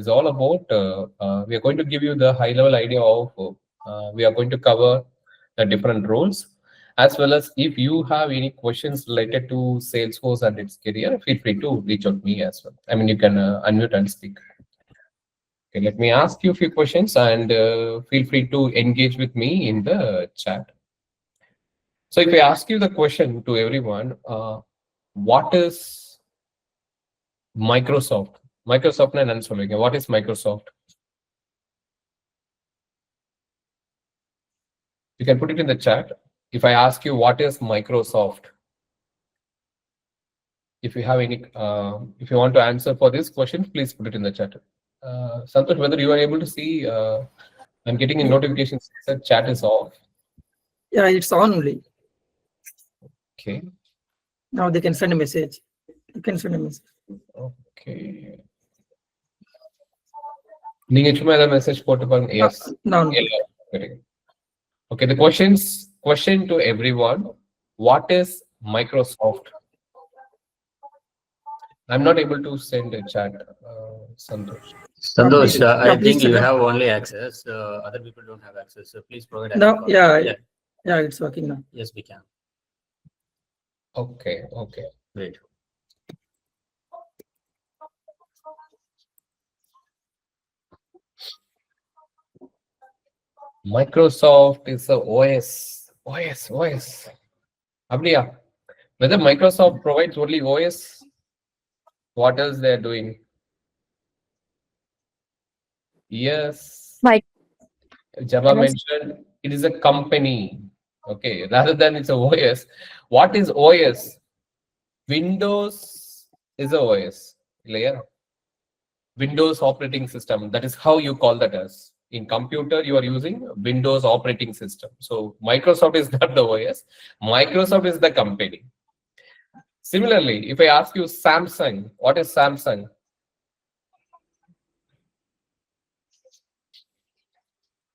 is all about, we are going to give you the high level idea of, we are going to cover the different roles, as well as if you have any questions related to Salesforce and its career, feel free to reach out to me as well. I mean, you can unmute and speak. Okay, let me ask you a few questions and feel free to engage with me in the chat. So if I ask you the question to everyone, what is Microsoft? Microsoft and answer. What is Microsoft? You can put it in the chat. If I ask you what is Microsoft, if you have any, if you want to answer for this question, please put it in the chat. Santosh, whether you are able to see, I'm getting a notification that chat is off. Yeah, it's on only. Okay. Now they can send a message. You can send a message. Okay. நீங்க சும்மா ஏதாவது message போட்டு பாருங்க. Yes. No. Okay, the question to everyone, what is Microsoft? I'm not able to send a chat, Santosh. Santosh, I please think you have only access. Other people don't have access. So please provide. No, yeah, it's working now. Yes, we can. Okay. Great. Microsoft is the OS. Abdiya, whether Microsoft provides only OS, what else they're doing? Yes. Java mentioned it is a company. Okay, rather than it's a OS. What is OS? Windows is a OS. Clear? Windows operating system. That is how you call that as. In computer, you are using Windows operating system. So Microsoft is not the OS. Microsoft is the company. Similarly, if I ask you Samsung, what is Samsung?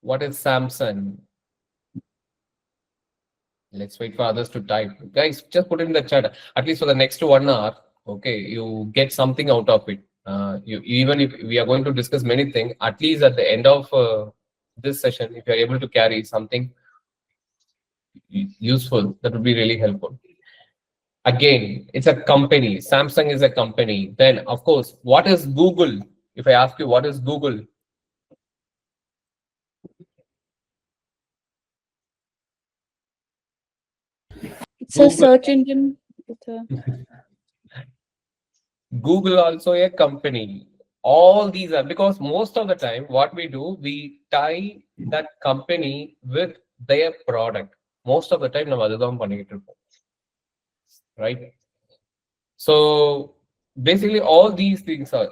What is Samsung? Let's wait for others to type. Guys, just put it in the chat. At least for the next 1 hour, okay, you get something out of it. Even if we are going to discuss many things, at least at the end of this session, if you are able to carry something useful, that would be really helpful. Again, it's a company. Samsung is a company. Then, of course, what is Google? If I ask you, what is Google? It's Google. A search engine. Google also a company. All these are, because most of the time what we do, we tie that company with their product. Most of the time நம்ம அதுதான் பண்ணிட்டு இருப்போம், right? So basically all these things are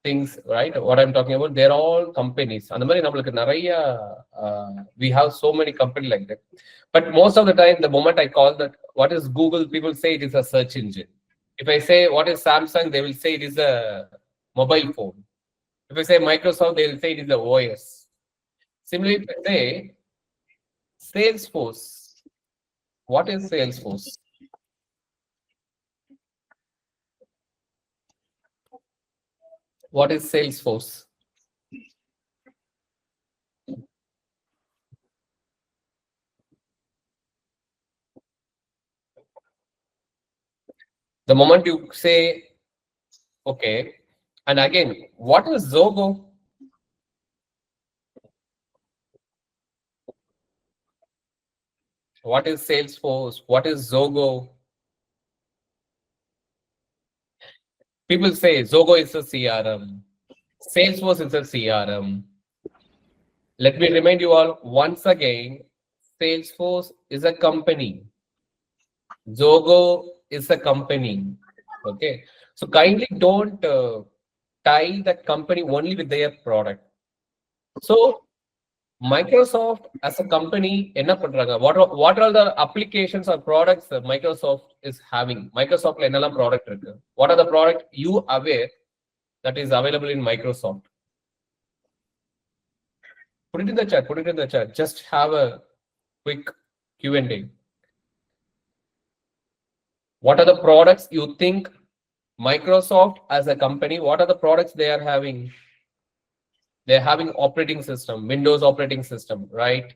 things, right? What I'm talking about, they're all companies. அந்த மாதிரி நம்மளுக்கு நிறைய we have so many companies like that. But most of the time, the moment I call that what is Google, people say it is a search engine. If I say what is Samsung, they will say it is a mobile phone. If I say Microsoft, they will say it is the OS. Similarly, if I say Salesforce, what is Salesforce? What is Salesforce? The moment you say, okay, and again, what is Zogo? What is Salesforce? What is Zogo? People say Zogo is a CRM. Salesforce is a CRM. Let me remind you all once again, Salesforce is a company. Zogo is a company. Okay, so kindly don't tie that company only with their product. So Microsoft as a company, enna pandranga? What are the applications or products that Microsoft is having? Microsoft enna product irukku? What are the product you aware that is available in Microsoft? Put it in the chat. Put it in the chat. Just have a quick Q&A. What are the products you think Microsoft as a company, what are the products they are having? They're having operating system, Windows operating system, right?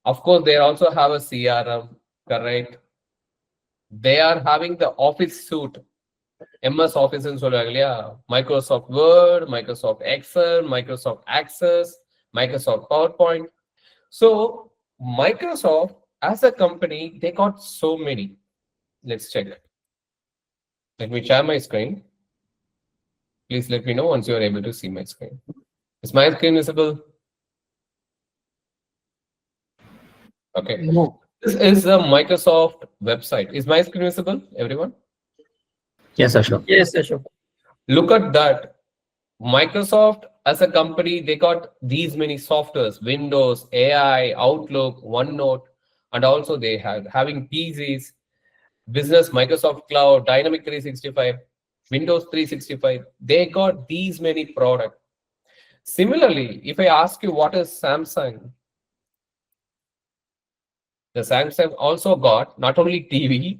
Of course, they also have a CRM, correct? They are having the Office suite, MS Office ன்னு சொல்லுவாங்க இல்லையா? Microsoft Word, Microsoft Excel, Microsoft Access, Microsoft PowerPoint. So Microsoft as a company, they got so many. Let's check. Let me share my screen. Please let me know once you are able to see my screen. Is my screen visible? Okay. No. This is a Microsoft website. Is my screen visible, everyone? Yes, Ashok. Yes, Ashok. Look at that. Microsoft as a company, they got these many softwares, Windows, AI, Outlook, OneNote, and also they have having PCs, Business, Microsoft Cloud, Dynamic 365, Windows 365. They got these many products. Similarly, if I ask you what is Samsung, the Samsung also got not only TV,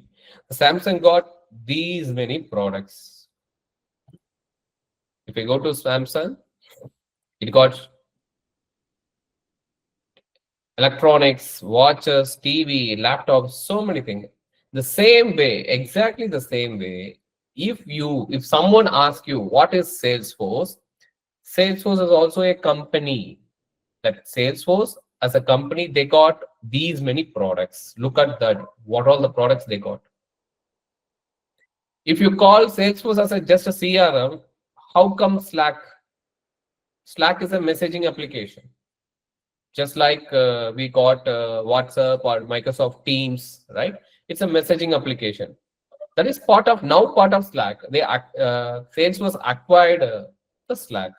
Samsung got these many products. If you go to Samsung, it got electronics, watches, TV, laptops, so many things. The same way, exactly the same way, if someone asks you what is Salesforce, Salesforce is also a company. That Salesforce as a company, they got these many products. Look at that, what all the products they got. If you call Salesforce as just a CRM, how come Slack? Slack is a messaging application. Just like we got WhatsApp or Microsoft Teams, right? It's a messaging application. That is part of Slack. Salesforce acquired the Slack.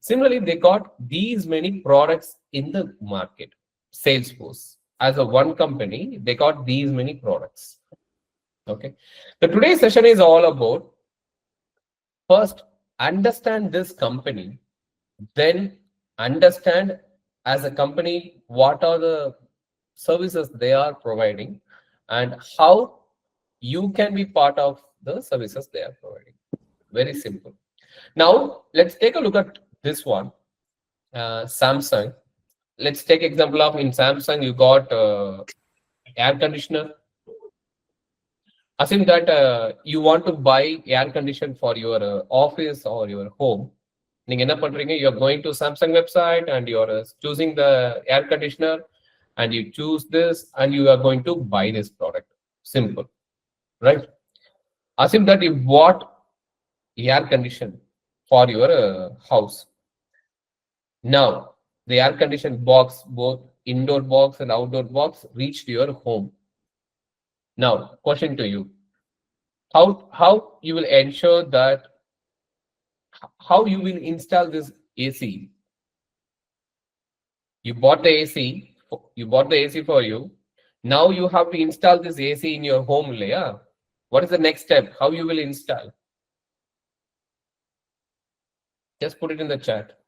Similarly, they got these many products in the market. Salesforce as a one company, they got these many products. Okay. The today's session is all about first understand this company, then understand as a company what are the services they are providing and how you can be part of the services they are providing. Very simple. Now let's take a look at this one. Samsung. Let's take example of in Samsung you got air conditioner. Assume that you want to buy air conditioner for your office or your home. நீங்க என்ன பண்றீங்க? You are going to Samsung website and you are choosing the air conditioner and you choose this and you are going to buy this product. Simple, right? Assume that you bought air conditioner for your house. Now the air conditioner box, both indoor box and outdoor box, reached your home. Now question to you, how you will ensure that, how you will install this AC? You bought the AC, for you. Now you have to install this AC in your home layer. What is the next step? How you will install? Just put it in the chat.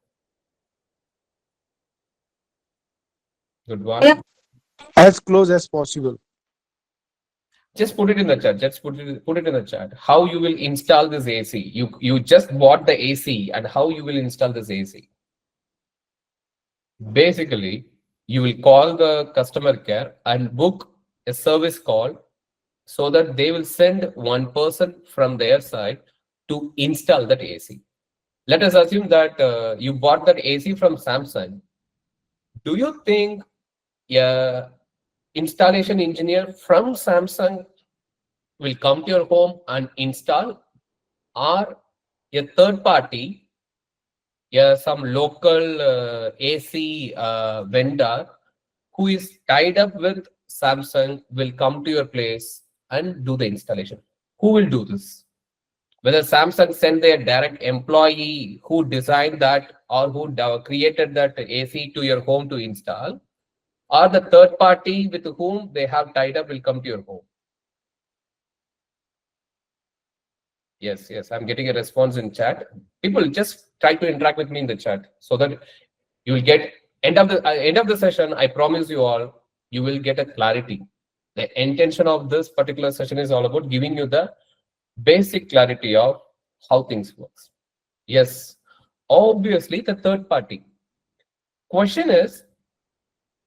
Good one. As close as possible. Just put it in the chat. Just put it in the chat. How you will install this AC? You just bought the AC, and how you will install this AC? Basically, you will call the customer care and book a service call so that they will send one person from their side to install that AC. Let us assume that you bought that AC from Samsung. Do you think a installation engineer from Samsung will come to your home and install, or a third party, some local AC vendor who is tied up with Samsung will come to your place and do the installation? Who will do this? Whether Samsung send their direct employee who designed that or who created that AC to your home to install, or the third party with whom they have tied up will come to your home? Yes, I'm getting a response in chat. People just try to interact with me in the chat so that you will get end of the session. I promise you all, you will get a clarity. The intention of this particular session is all about giving you the basic clarity of how things works. Yes, obviously the third party. Question is,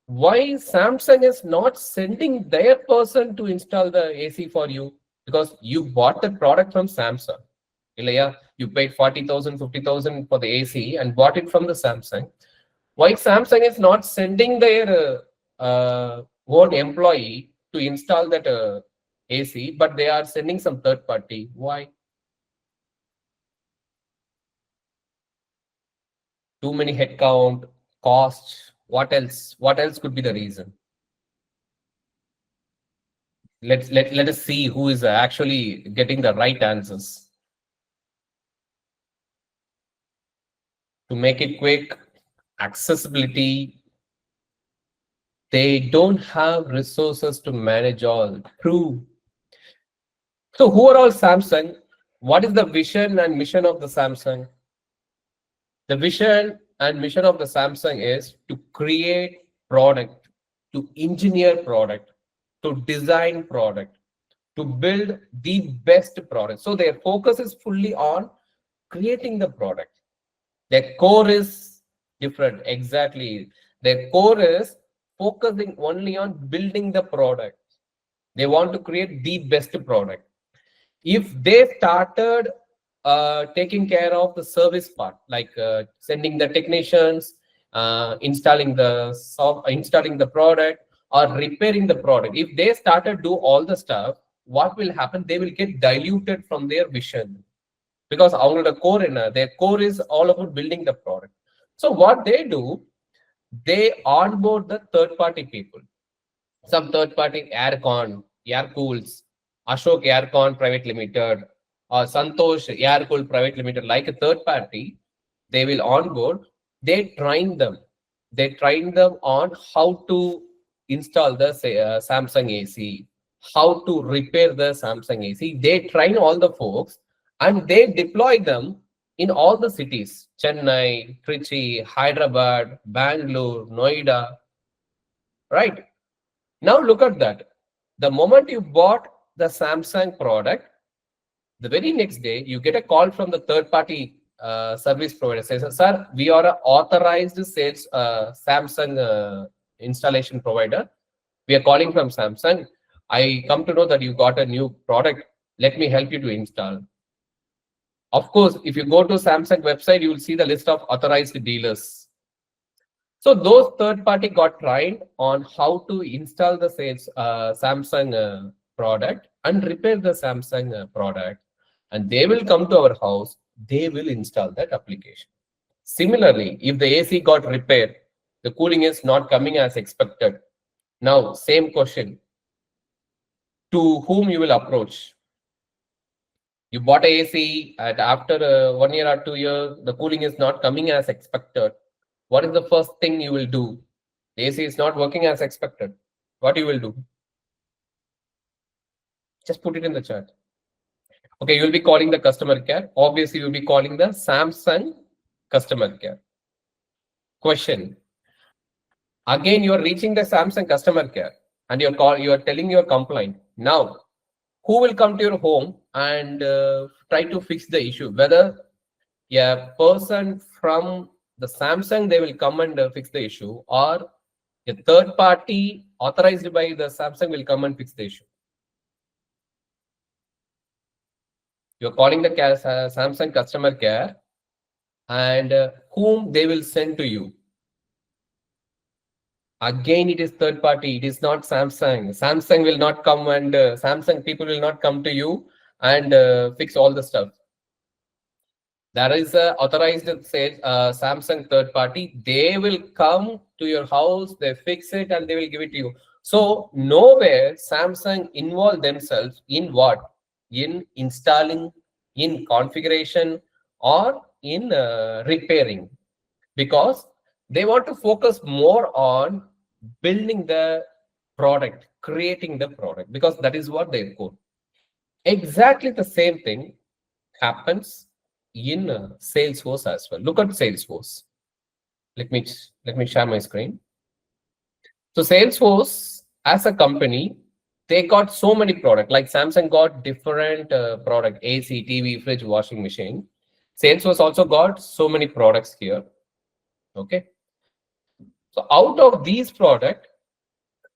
why Samsung is not sending their person to install the AC for you? Because you bought the product from Samsung. Ilaya, you paid 40,000, 50,000 for the AC and bought it from the Samsung. Why Samsung is not sending their own employee to install that AC, but they are sending some third party? Why? Too many headcount, cost. What else? What else could be the reason? Let us see who is actually getting the right answers. To make it quick, accessibility. They don't have resources to manage all. True. So who are all Samsung? What is the vision and mission of the Samsung? The vision and mission of the Samsung is to create product, to engineer product, to design product, to build the best product. So their focus is fully on creating the product. Their core is different. Exactly. Their core is focusing only on building the product. They want to create the best product. If they started taking care of the service part, like sending the technicians, installing the product, or repairing the product, if they started do all the stuff, what will happen? They will get diluted from their vision, because their core is all about building the product. So what they do, they onboard the third party people. Some third party aircon, air cools, Ashok Aircon Private Limited, or Santosh Air Cool Private Limited, like a third party, they will onboard. They train them. They train them on how to install the Samsung AC, how to repair the Samsung AC. They train all the folks and they deploy them in all the cities: Chennai, Trichy, Hyderabad, Bangalore, Noida. Right? Now look at that. The moment you bought the Samsung product, the very next day you get a call from the third party service provider. Says, sir, we are an authorized sales Samsung installation provider. We are calling from Samsung. I come to know that you got a new product. Let me help you to install. Of course, if you go to Samsung website, you will see the list of authorized dealers. So those third party got trained on how to install the Samsung product and repair the Samsung product, and they will come to our house. They will install that application. Similarly, if the AC got repaired, the cooling is not coming as expected. Now, same question: to whom you will approach? You bought a AC, and after 1 year or 2 years, the cooling is not coming as expected. What is the first thing you will do? The AC is not working as expected. What you will do? Just put it in the chat. Okay, you will be calling the customer care. Obviously, you will be calling the Samsung customer care. Question. Again, you are reaching the Samsung customer care and you are telling your complaint. Now, who will come to your home and try to fix the issue? Whether a person from the Samsung, they will come and fix the issue, or a third party authorized by the Samsung will come and fix the issue. You're calling the Samsung customer care, and whom they will send to you. Again, it is third party. It is not Samsung. Samsung will not come, and Samsung people will not come to you and fix all the stuff. There is a authorized Samsung third party. They will come to your house, they fix it, and they will give it to you. So nowhere Samsung involve themselves in what? In installing, in configuration, or in repairing, because they want to focus more on building the product, creating the product, because that is what they core. Exactly the same thing happens in Salesforce as well. Look at Salesforce. Let me share my screen. So Salesforce as a company, they got so many products. Like Samsung got different product, AC, TV, fridge, washing machine. Salesforce also got so many products here. Okay. So out of these products,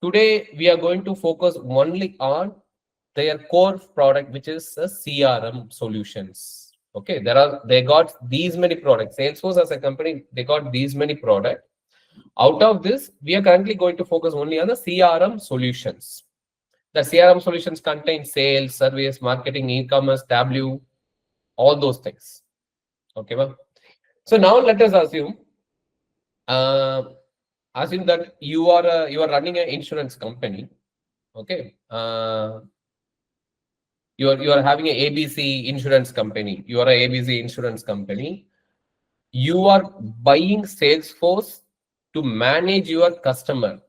today we are going to focus only on their core product, which is the CRM solutions. Okay, they got these many products. Salesforce as a company, they got these many products. Out of this, we are currently going to focus only on the CRM solutions. The CRM solutions contain sales, service, marketing, e-commerce, W, all those things. Okay, well. So now let us uh, assume that you are running an insurance company. Okay, you are having an ABC insurance company. You are an ABC insurance company. You are buying Salesforce to manage your customer,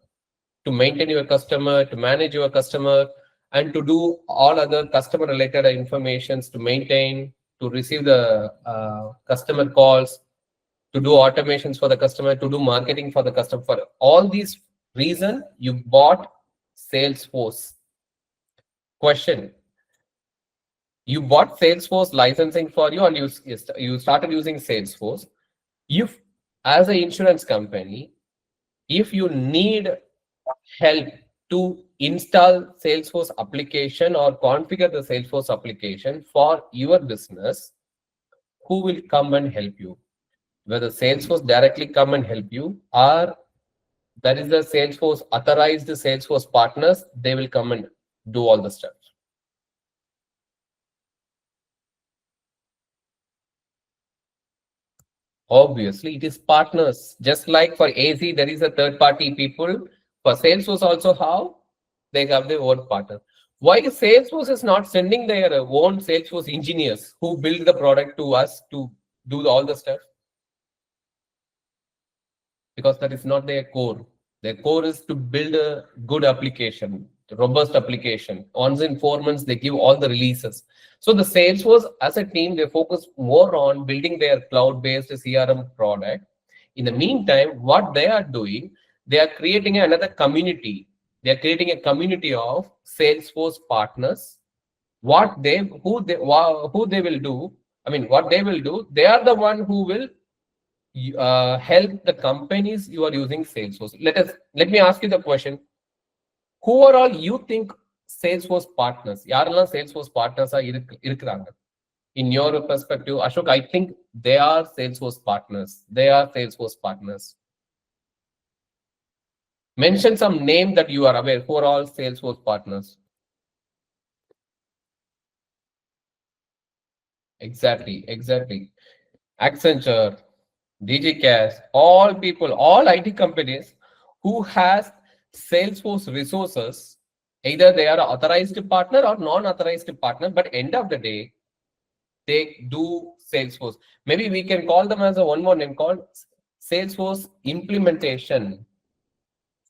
to maintain your customer, to manage your customer, and to do all other customer related informations, to maintain, to receive the customer calls, to do automations for the customer, to do marketing for the customer. For all these reasons, you bought Salesforce. Question: you bought Salesforce licensing for you, and you started using Salesforce. If, as an insurance company, if you need help to install Salesforce application or configure the Salesforce application for your business, who will come and help you? Whether Salesforce directly come and help you, or that is the Salesforce authorized Salesforce partners, they will come and do all the stuff. Obviously, it is partners. Just like for AC, there is a third-party people. For Salesforce also, how? They have their own partner. Why Salesforce is not sending their own Salesforce engineers who build the product to us to do all the stuff? Because that is not their core. Their core is to build a good application, a robust application. Once in 4 months, they give all the releases. So the Salesforce as a team, they focus more on building their cloud-based CRM product. In the meantime, what they are doing, they are creating another community. They are creating a community of Salesforce partners. What they will do, what they will do, they are the one who will help the companies you are using Salesforce. Let me ask you the question: who are all you think Salesforce partners? யாரெல்லாம் Salesforce partners இருக்கிறாங்க? In your perspective, Ashok, I think they are Salesforce partners. They are Salesforce partners. Mention some name that you are aware who are all Salesforce partners. Exactly. Accenture, DGCast, all people, all IT companies who has Salesforce resources, either they are authorized partner or non-authorized partner, but end of the day, they do Salesforce. Maybe we can call them as a one more name called Salesforce implementation.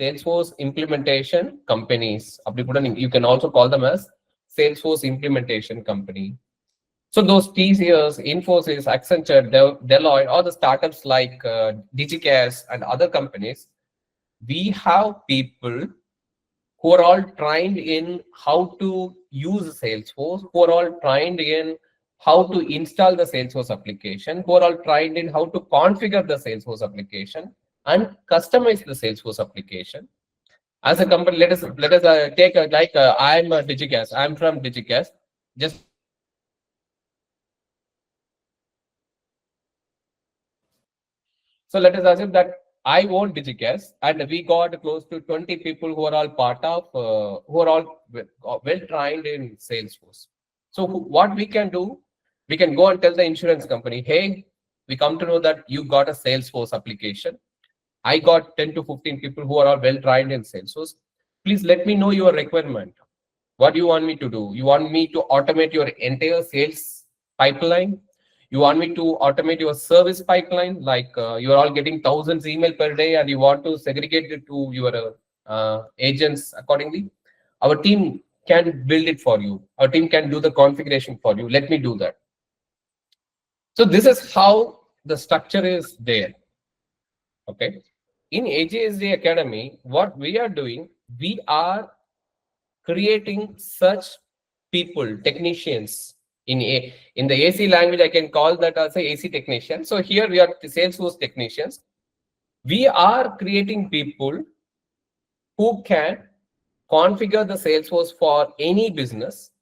Salesforce implementation companies. You can also call them as Salesforce implementation company. So those TCS, Infosys, Accenture, Deloitte, all the startups like DigiCast and other companies, we have people who are all trained in how to use Salesforce, who are all trained in how to install the Salesforce application, who are all trained in how to configure the Salesforce application and customize the Salesforce application. As a company, let us take I'm a DigiCast. I'm from DigiCast. Just so let us assume that I own DigiCast, and we got close to 20 people who are all part of, who are all well trained in Salesforce. So what we can do, we can go and tell the insurance company, hey, we come to know that you got a Salesforce application. I got 10 to 15 people who are all well trained in Salesforce. Please let me know your requirement. What do you want me to do? You want me to automate your entire sales pipeline? You want me to automate your service pipeline? Like you're all getting thousands email per day and you want to segregate it to your agents accordingly? Our team can build it for you. Our team can do the configuration for you. Let me do that. So this is how the structure is there. Okay. In AJSD Academy, what we are doing, we are creating such people, technicians. In the AC language, I can call that as a AC technician. So here we are the Salesforce technicians. We are creating people who can configure the Salesforce for any business,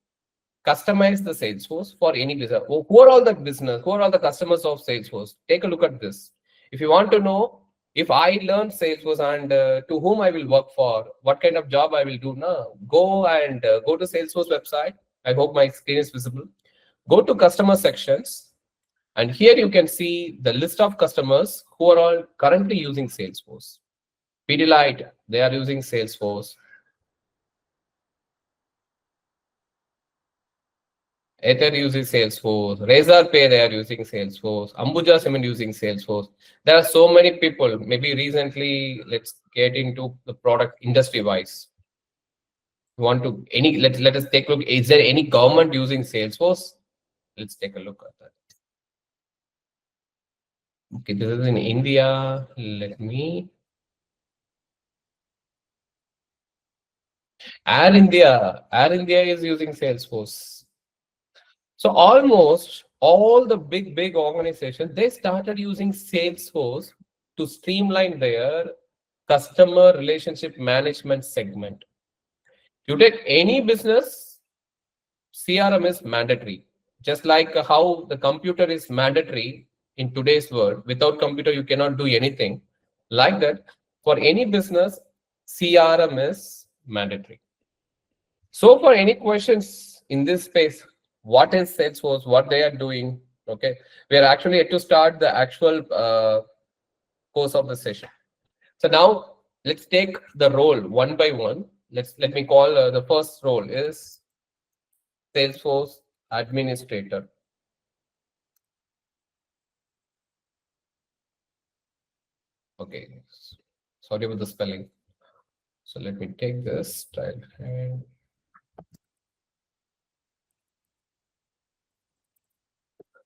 customize the Salesforce for any business. Who are all the business? Who are all the customers of Salesforce? Take a look at this. If you want to know if I learn Salesforce and to whom I will work for, what kind of job I will do now, go and go to Salesforce website. I hope my screen is visible. Go to customer sections, and here you can see the list of customers who are all currently using Salesforce. Pidilite, they are using Salesforce. Ether uses Salesforce. Razor Pay, they are using Salesforce. Ambuja Cement using Salesforce. There are so many people. Maybe recently, let's get into the product industry wise. Want to let us take a look. Is there any government using Salesforce? Let's take a look at that. Okay, this is in India. Let me. Air India. Air India is using Salesforce. So almost all the big organizations, they started using Salesforce to streamline their customer relationship management segment. You take any business, CRM is mandatory. Just like how the computer is mandatory in today's world. Without computer, you cannot do anything. Like that, for any business, CRM is mandatory. So for any questions in this space, what is Salesforce, what they are doing? Okay, we are actually yet to start the actual course of the session. So now let's take the role one by one. Let me call the first role is Salesforce administrator. Okay, sorry about the spelling. So let me take this child hand.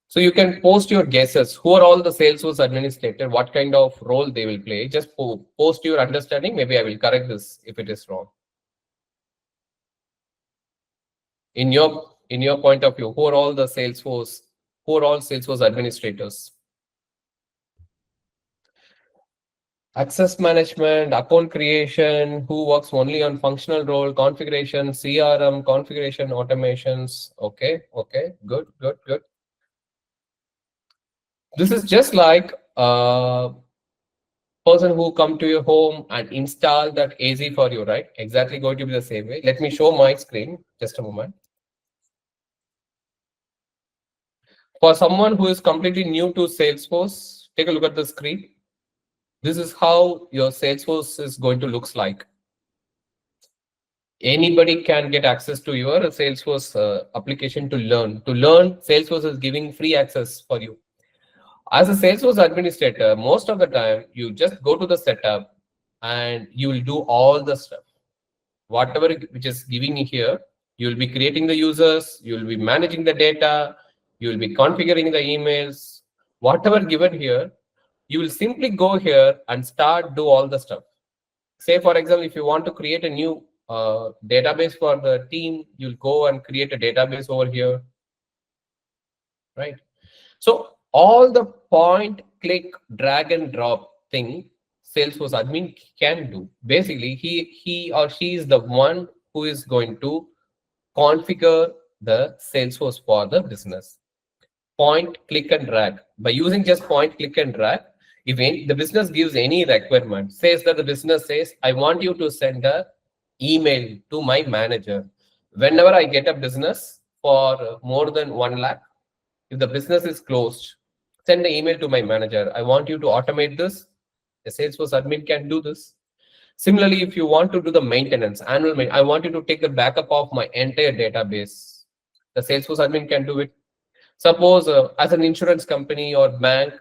So you can post your guesses. Who are all the Salesforce administrator? What kind of role they will play? Just post your understanding. Maybe I will correct this if it is wrong. In your point of view, who are all the Salesforce? Who are all Salesforce administrators? Access management, account creation, who works only on functional role, configuration, CRM, configuration, automations. Okay, good. This is just like a person who come to your home and install that AZ for you, right? Exactly going to be the same way. Let me show my screen, just a moment. For someone who is completely new to Salesforce, take a look at the screen. This is how your Salesforce is going to look like. Anybody can get access to your Salesforce application to learn. To learn, Salesforce is giving free access for you. As a Salesforce administrator, most of the time, you just go to the setup and you will do all the stuff. Whatever which is giving you here, you will be creating the users, you will be managing the data, you will be configuring the emails, whatever given here, you will simply go here and start do all the stuff. Say, for example, if you want to create a new database for the team, you'll go and create a database over here, right? So all the point, click, drag and drop thing, Salesforce admin can do. Basically, he or she is the one who is going to configure the Salesforce for the business. Point, click and drag. By using just point, click and drag, if the business gives any requirement, says that the business says, I want you to send a email to my manager. Whenever I get a business for more than 1 lakh, if the business is closed, send an email to my manager. I want you to automate this. The Salesforce admin can do this. Similarly, if you want to do the maintenance, annual maintenance, I want you to take the backup of my entire database. The Salesforce admin can do it. Suppose as an insurance company or bank,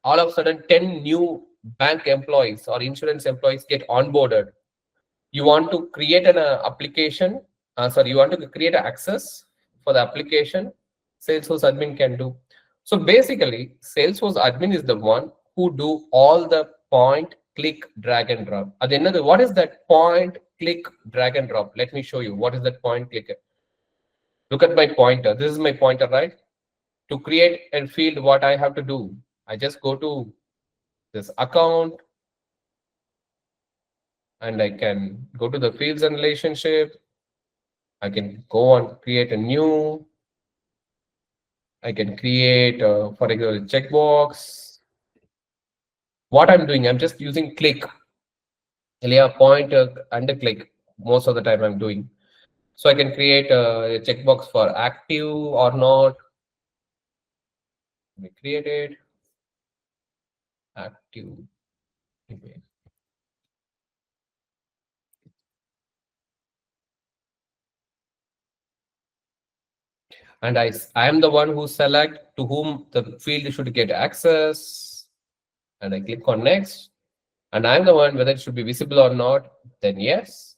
all of a sudden 10 new bank employees or insurance employees get onboarded. You want to create an application, you want to create access for the application, Salesforce admin can do. So basically, Salesforce admin is the one who do all the point, click, drag and drop. At the end of the, what is that point, click, drag and drop. Let me show you what is that point click. Look at my pointer. This is my pointer, right? To create a field, what I have to do, I just go to this account and I can go to the fields and relationship. I can go on create a new. I can create, for example, checkbox. What I'm doing, I'm just using click, pointer and a click. Most of the time I'm doing. So I can create a checkbox for active or not. Let me create it. Active. Okay. And I am the one who select to whom the field should get access. And I click on next. And I'm the one whether it should be visible or not. Then yes,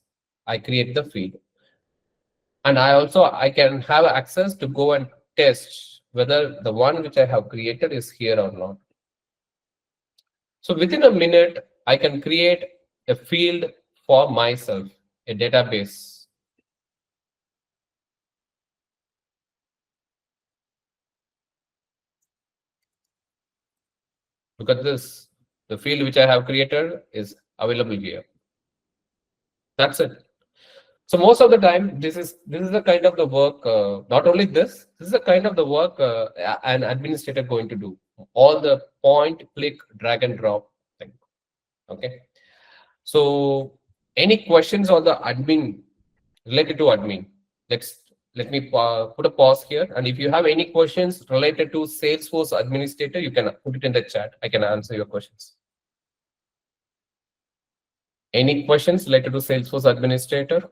I create the field. And I can have access to go and test whether the one which I have created is here or not. So within a minute, I can create a field for myself, a database. Look at this. The field which I have created is available here. That's it. So most of the time, this is the kind of the work. Not only this is the kind of the work an administrator going to do. All the point, click, drag and drop thing. Okay. So any questions on the admin related to admin? Let me put a pause here. And if you have any questions related to Salesforce administrator, you can put it in the chat. I can answer your questions. Any questions related to Salesforce administrator?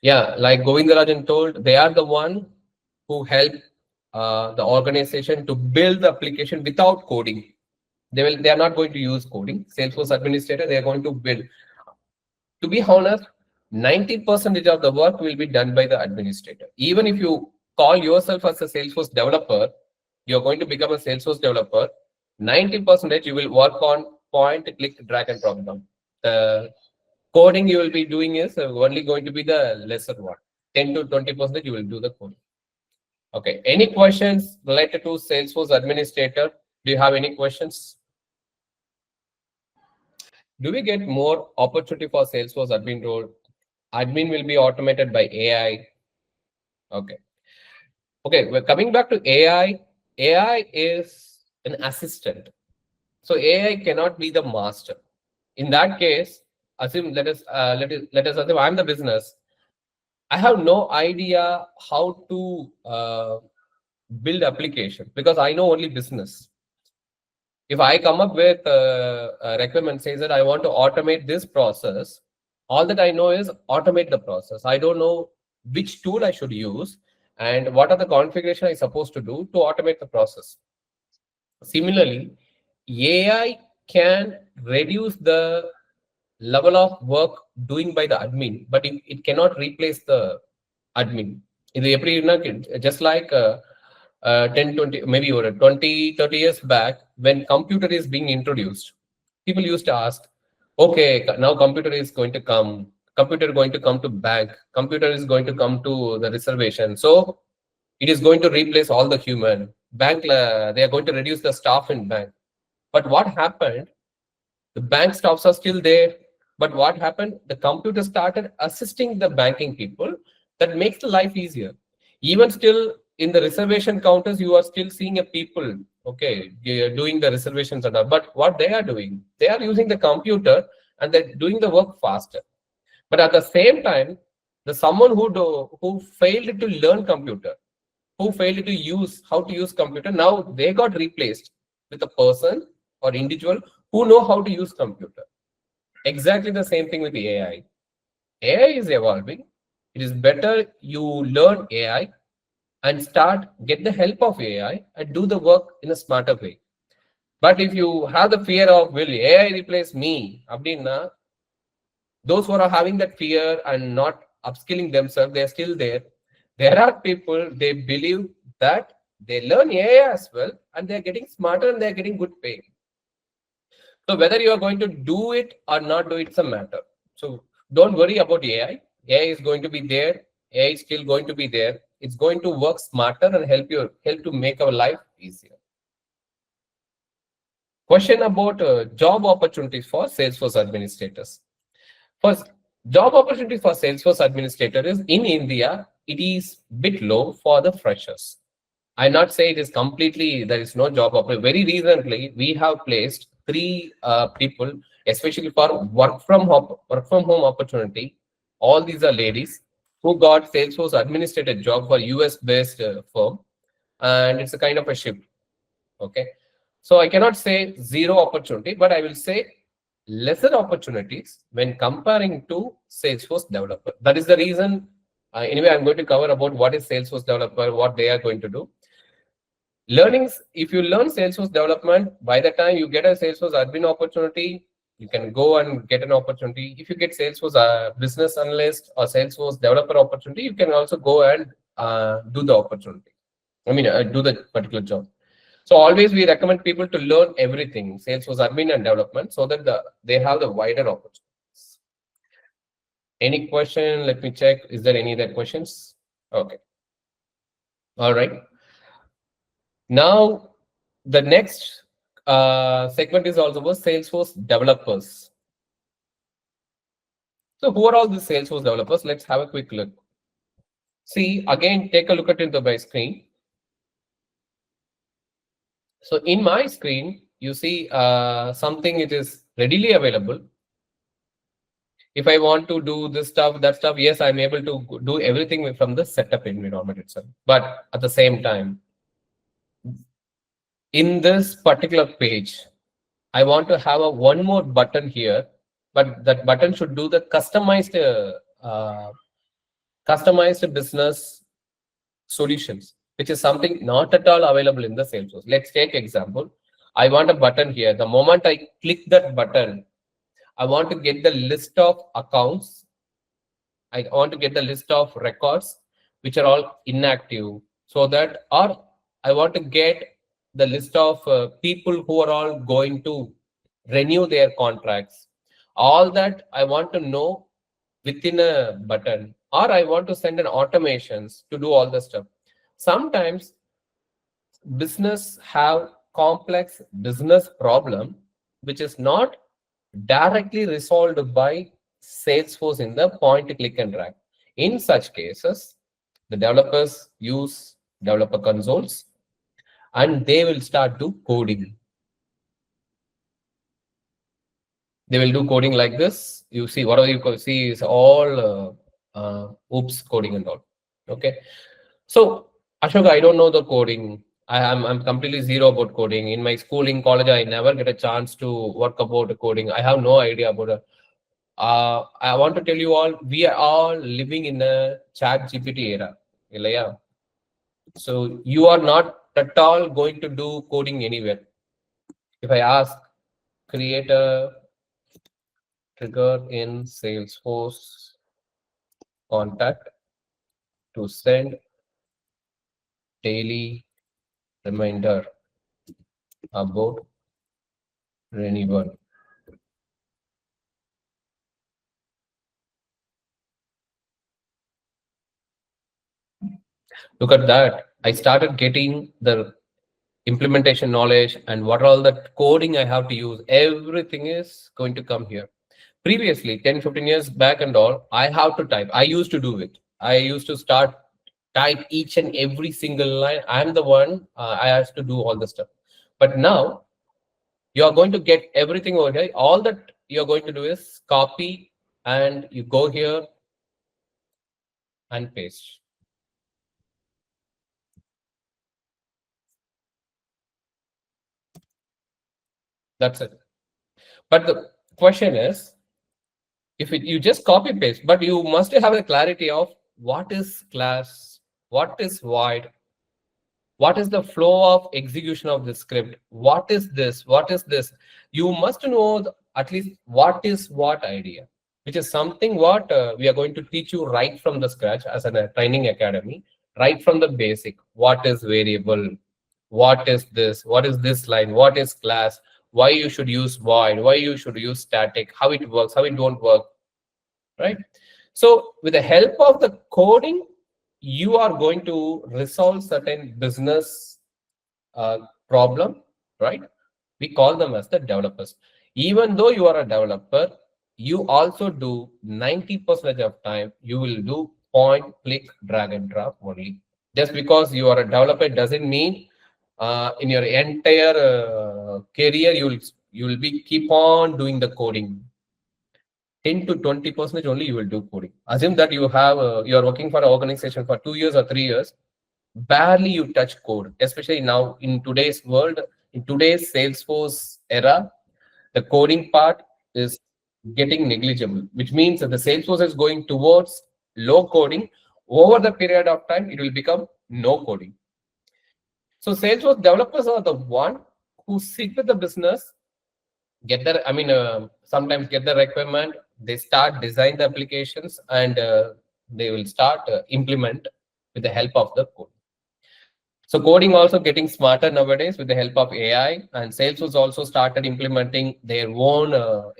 Yeah, like Govindarajan told, they are the one who help the organization to build the application without coding. They are not going to use coding. Salesforce administrator, they are going to build. To be honest, 90% of the work will be done by the administrator. Even if you call yourself as a Salesforce developer, you're going to become a Salesforce developer, 90% you will work on point, click, drag and drop down. The coding you will be doing is only going to be the lesser one. 10 to 20% you will do the coding. Okay. Any questions related to Salesforce administrator? Do you have any questions? Do we get more opportunity for Salesforce admin role? Admin will be automated by AI. Okay. Okay, we're coming back to AI. AI is an assistant. So AI cannot be the master. In that case, assume let us assume I'm the business. I have no idea how to build application because I know only business. If I come up with a requirement says that I want to automate this process, all that I know is automate the process. I don't know which tool I should use and what are the configuration I supposed to do to automate the process. Similarly, AI can reduce the level of work doing by the admin, but it cannot replace the admin. Just like 10, 20, maybe over 20, 30 years back, when computer is being introduced, people used to ask, okay, now computer is going to come, computer going to come to bank, computer is going to come to the reservation. So it is going to replace all the human. Bank, they are going to reduce the staff in bank. But what happened? The bank staffs are still there. But what happened? The computer started assisting the banking people. That makes the life easier. Even still in the reservation counters, you are still seeing a people, okay, doing the reservations and all. But what they are doing, they are using the computer and they're doing the work faster. But at the same time, the someone who failed to learn computer, who failed to use how to use computer, now they got replaced with a person or individual who know how to use computer. Exactly the same thing with the AI. AI is evolving. It is better you learn AI and get the help of AI and do the work in a smarter way. But if you have the fear of will AI replace me, abdinna, those who are having that fear and not upskilling themselves, they are still there. There are people, they believe that they learn AI as well and they're getting smarter and they're getting good pay. So whether you are going to do it or not do it's a matter. So don't worry about AI. AI is going to be there. AI is still going to be there. It's going to work smarter and help to make our life easier. Question about job opportunities for Salesforce administrators. First, job opportunities for Salesforce administrator is in India, it is bit low for the freshers. I not say it is completely, there is no job opportunity. Very recently, we have placed three people, especially for work from home opportunity. All these are ladies who got Salesforce administrator job for US based firm, and it's a kind of a shift. Okay, so I cannot say zero opportunity, but I will say lesser opportunities when comparing to Salesforce developer. That is the reason. Anyway, I'm going to cover about what is Salesforce developer, what they are going to do. Learnings, if you learn Salesforce development, by the time you get a Salesforce admin opportunity, you can go and get an opportunity. If you get Salesforce business analyst or Salesforce developer opportunity, you can also go and do the opportunity. Do the particular job. So always we recommend people to learn everything, Salesforce admin and development, so that they have the wider opportunities. Any question? Let me check. Is there any other questions? Okay. All right. Now, the next segment is also about Salesforce developers. So who are all the Salesforce developers? Let's have a quick look. See, again, take a look at into my screen. So in my screen, you see something it is readily available. If I want to do this stuff, that stuff, yes, I'm able to do everything from the setup environment itself. But at the same time, in this particular page, I want to have one more button here, but that button should do the customized business solutions, which is something not at all available in the Salesforce. Let's take example. I want a button here. The moment I click that button, I want to get the list of accounts. I want to get the list of records which are all inactive, so that, or I want to get the list of people who are all going to renew their contracts. All that I want to know within a button, or I want to send an automations to do all the stuff. Sometimes business have complex business problem which is not directly resolved by Salesforce in the point click and drag. In such cases, the developers use developer consoles and they will start to coding. They will do coding like this. You see, whatever you see is all oops coding and all. Okay. So Ashok, I don't know the coding. I'm completely zero about coding. In my schooling, college, I never get a chance to work about coding. I have no idea about it. I want to tell you all, we are all living in a chat GPT era. Yeah. So you are not at all going to do coding anywhere. If I ask, create a trigger in Salesforce contact to send daily reminder about renewal. Look at that. I started getting the implementation knowledge and what all the coding I have to use. Everything is going to come here. Previously, 10-15 years back and all, I have to type. I used to do it. I used to type each and every single line. I'm the one, I have to do all the stuff. But now, you are going to get everything over here. All that you're going to do is copy and you go here and paste. That's it. But the question is, if you just copy paste, but you must have a clarity of what is class, what is void, what is the flow of execution of the script, what is this, what is this. You must know at least what is what idea, which is something what we are going to teach you right from the scratch as a training academy, right from the basic. What is variable? What is this line? What is class? why you should use void, why you should use static, how it works, how it won't work, right? So with the help of the coding, you are going to resolve certain business problem, right? We call them as the developers. Even though you are a developer, you also do 90% of time, you will do point, click, drag and drop only. Just because you are a developer doesn't mean in your entire career you will be keep on doing the coding. 10 to 20% only you will do coding. Assume that you have you are working for an organization for 2 years or 3 years, barely you touch code, especially now in today's world, in today's Salesforce era, the coding part is getting negligible, which means that the Salesforce is going towards low coding. Over the period of time, it will become no coding. So Salesforce developers are the one who sit with the business, get the, sometimes get the requirement, they start design the applications, and they will start implement with the help of the code. So coding also getting smarter nowadays with the help of AI, and Salesforce also started implementing their own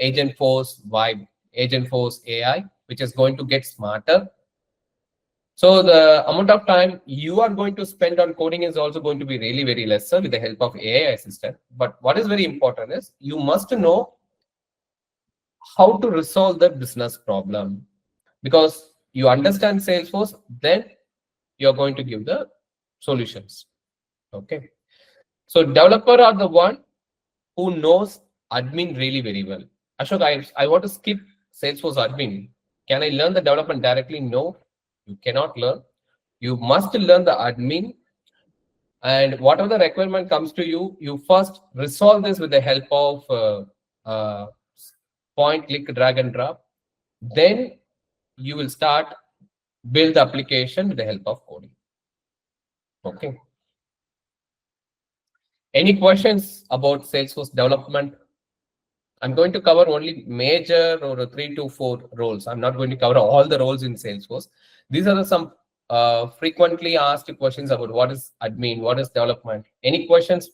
Agentforce vibe, Agentforce AI, which is going to get smarter. So the amount of time you are going to spend on coding is also going to be really very lesser with the help of AI assistant. But what is very important is you must know how to resolve the business problem, because you understand Salesforce, then you're going to give the solutions. Okay. So developer are the one who knows admin really very well. Ashok, I want to skip Salesforce admin. Can I learn the development directly? No, you cannot learn. You must learn the admin, and whatever the requirement comes to you, you first resolve this with the help of point, click, drag and drop. Then you will start build the application with the help of coding. Okay. Any questions about Salesforce development? I'm going to cover only major or 3 to 4 roles. I'm not going to cover all the roles in Salesforce. These are some frequently asked questions about what is admin, what is development. Any questions?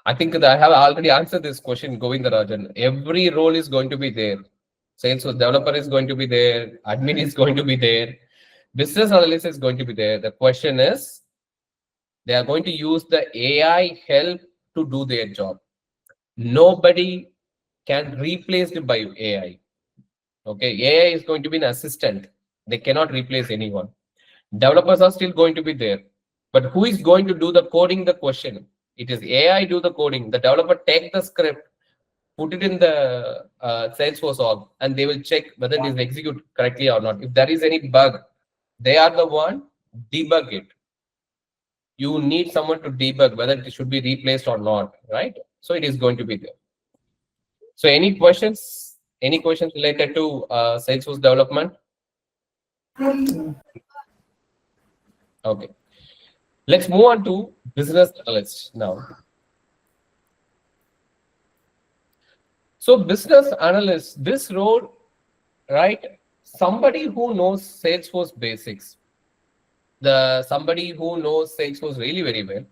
I think that I have already answered this question, Govindarajan. Every role is going to be there. Salesforce developer is going to be there. Admin is going to be there. Business analyst is going to be there. The question is, they are going to use the AI help to do their job. Nobody can replace it by AI. Okay, AI is going to be an assistant. They cannot replace anyone. Developers are still going to be there. But who is going to do the coding? The question. It is AI do the coding. The developer take the script, put it in the Salesforce org, and they will check whether it is executed correctly or not. If there is any bug, they are the one debug it. You need someone to debug whether it should be replaced or not, right? So it is going to be there. So any questions? Any questions related to Salesforce development? Okay. Let's move on to business analyst now. So business analyst, this role, right? Somebody who knows Salesforce basics, somebody who knows Salesforce really very well.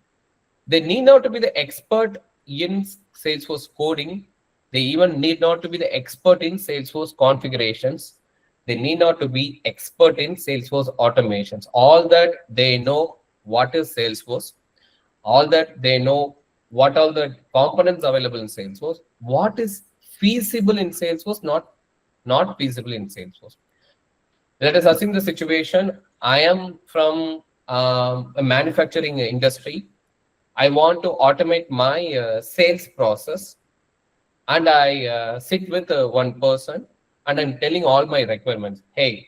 They need not to be the expert in Salesforce coding. They even need not to be the expert in Salesforce configurations. They need not to be expert in Salesforce automations. All that they know what is Salesforce. All that they know what are the components available in Salesforce. What is feasible in Salesforce, not feasible in Salesforce. Let us assume the situation. I am from a manufacturing industry. I want to automate my sales process, and I sit with one person, and I'm telling all my requirements. Hey,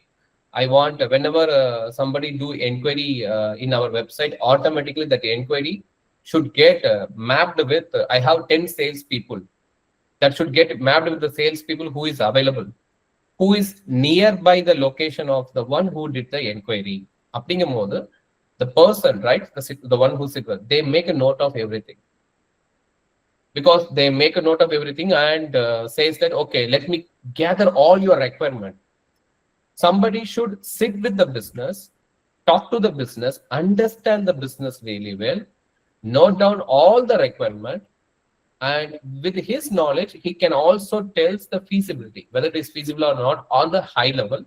I want whenever somebody do inquiry in our website, automatically that inquiry should get mapped with. I have 10 sales people that should get mapped with the sales people who is available, who is nearby the location of the one who did the inquiry. Appingamode, the person, right, the one who sit with, they make a note of everything. Because they make a note of everything and says that, okay, let me gather all your requirement. Somebody should sit with the business talk to the business, understand the business really well, note down all the requirement, and with his knowledge, he can also tell the feasibility, whether it is feasible or not on the high level.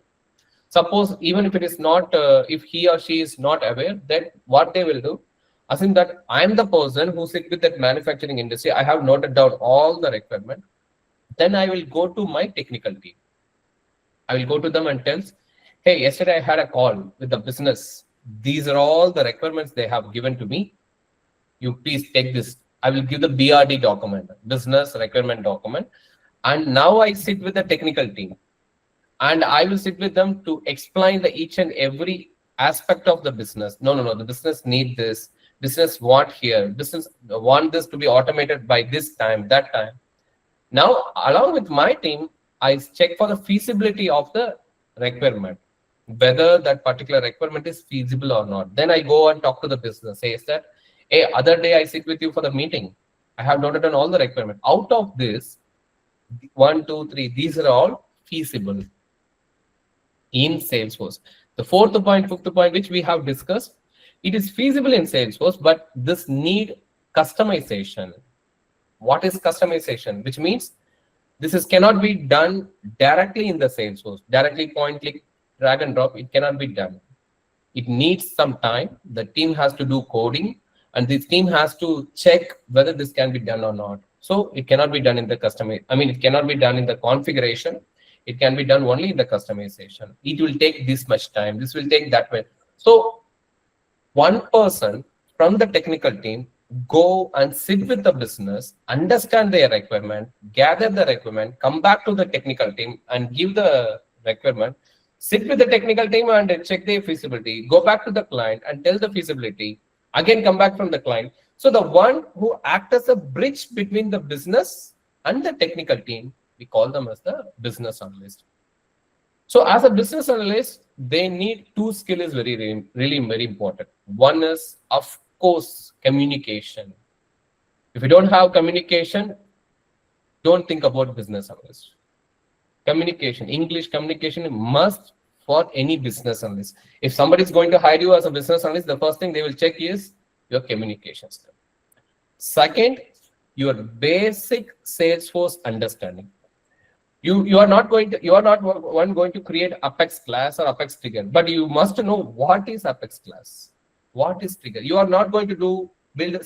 Suppose even if it is not, if he or she is not aware, then what they will do, assume that I am the person who sit with that manufacturing industry, I have noted down all the requirement, then I will go to my technical team. I will go to them and tell, hey, yesterday I had a call with the business. These are all the requirements they have given to me. You please take this. I will give the BRD document, business requirement document. And now I sit with the technical team. And I will sit with them to explain the each and every aspect of the business. No, the business need this. Business want here. Business want this to be automated by this time, that time. Now, along with my team, I check for the feasibility of the requirement, whether that particular requirement is feasible or not. Then I go and talk to the business, says that, hey, other day I sit with you for the meeting. I have noted on all the requirements. Out of this, 1, 2, 3, these are all feasible in Salesforce. The fourth point, fifth point, which we have discussed, it is feasible in Salesforce, but this need customization. What is customization? Which means this is cannot be done directly in the Salesforce, directly point, click, drag and drop. It cannot be done. It needs some time. The team has to do coding, and this team has to check whether this can be done or not. So it cannot be done in the it cannot be done in the configuration. It can be done only in the customization. It will take this much time. This will take that way. So one person from the technical team go and sit with the business, understand their requirement, gather the requirement, come back to the technical team and give the requirement, sit with the technical team and check their feasibility, go back to the client and tell the feasibility, again come back from the client. So the one who acts as a bridge between the business and the technical team, we call them as the business analyst. So as a business analyst, they need two skills really very important. One is, of course, communication. If you don't have communication, don't think about business analyst. Communication, English communication must for any business analyst. If somebody is going to hire you as a business analyst, the first thing they will check is your communication skill. Second, your basic Salesforce understanding. You are not going to create Apex class or Apex trigger, but you must know what is Apex class, what is trigger. You are not going to build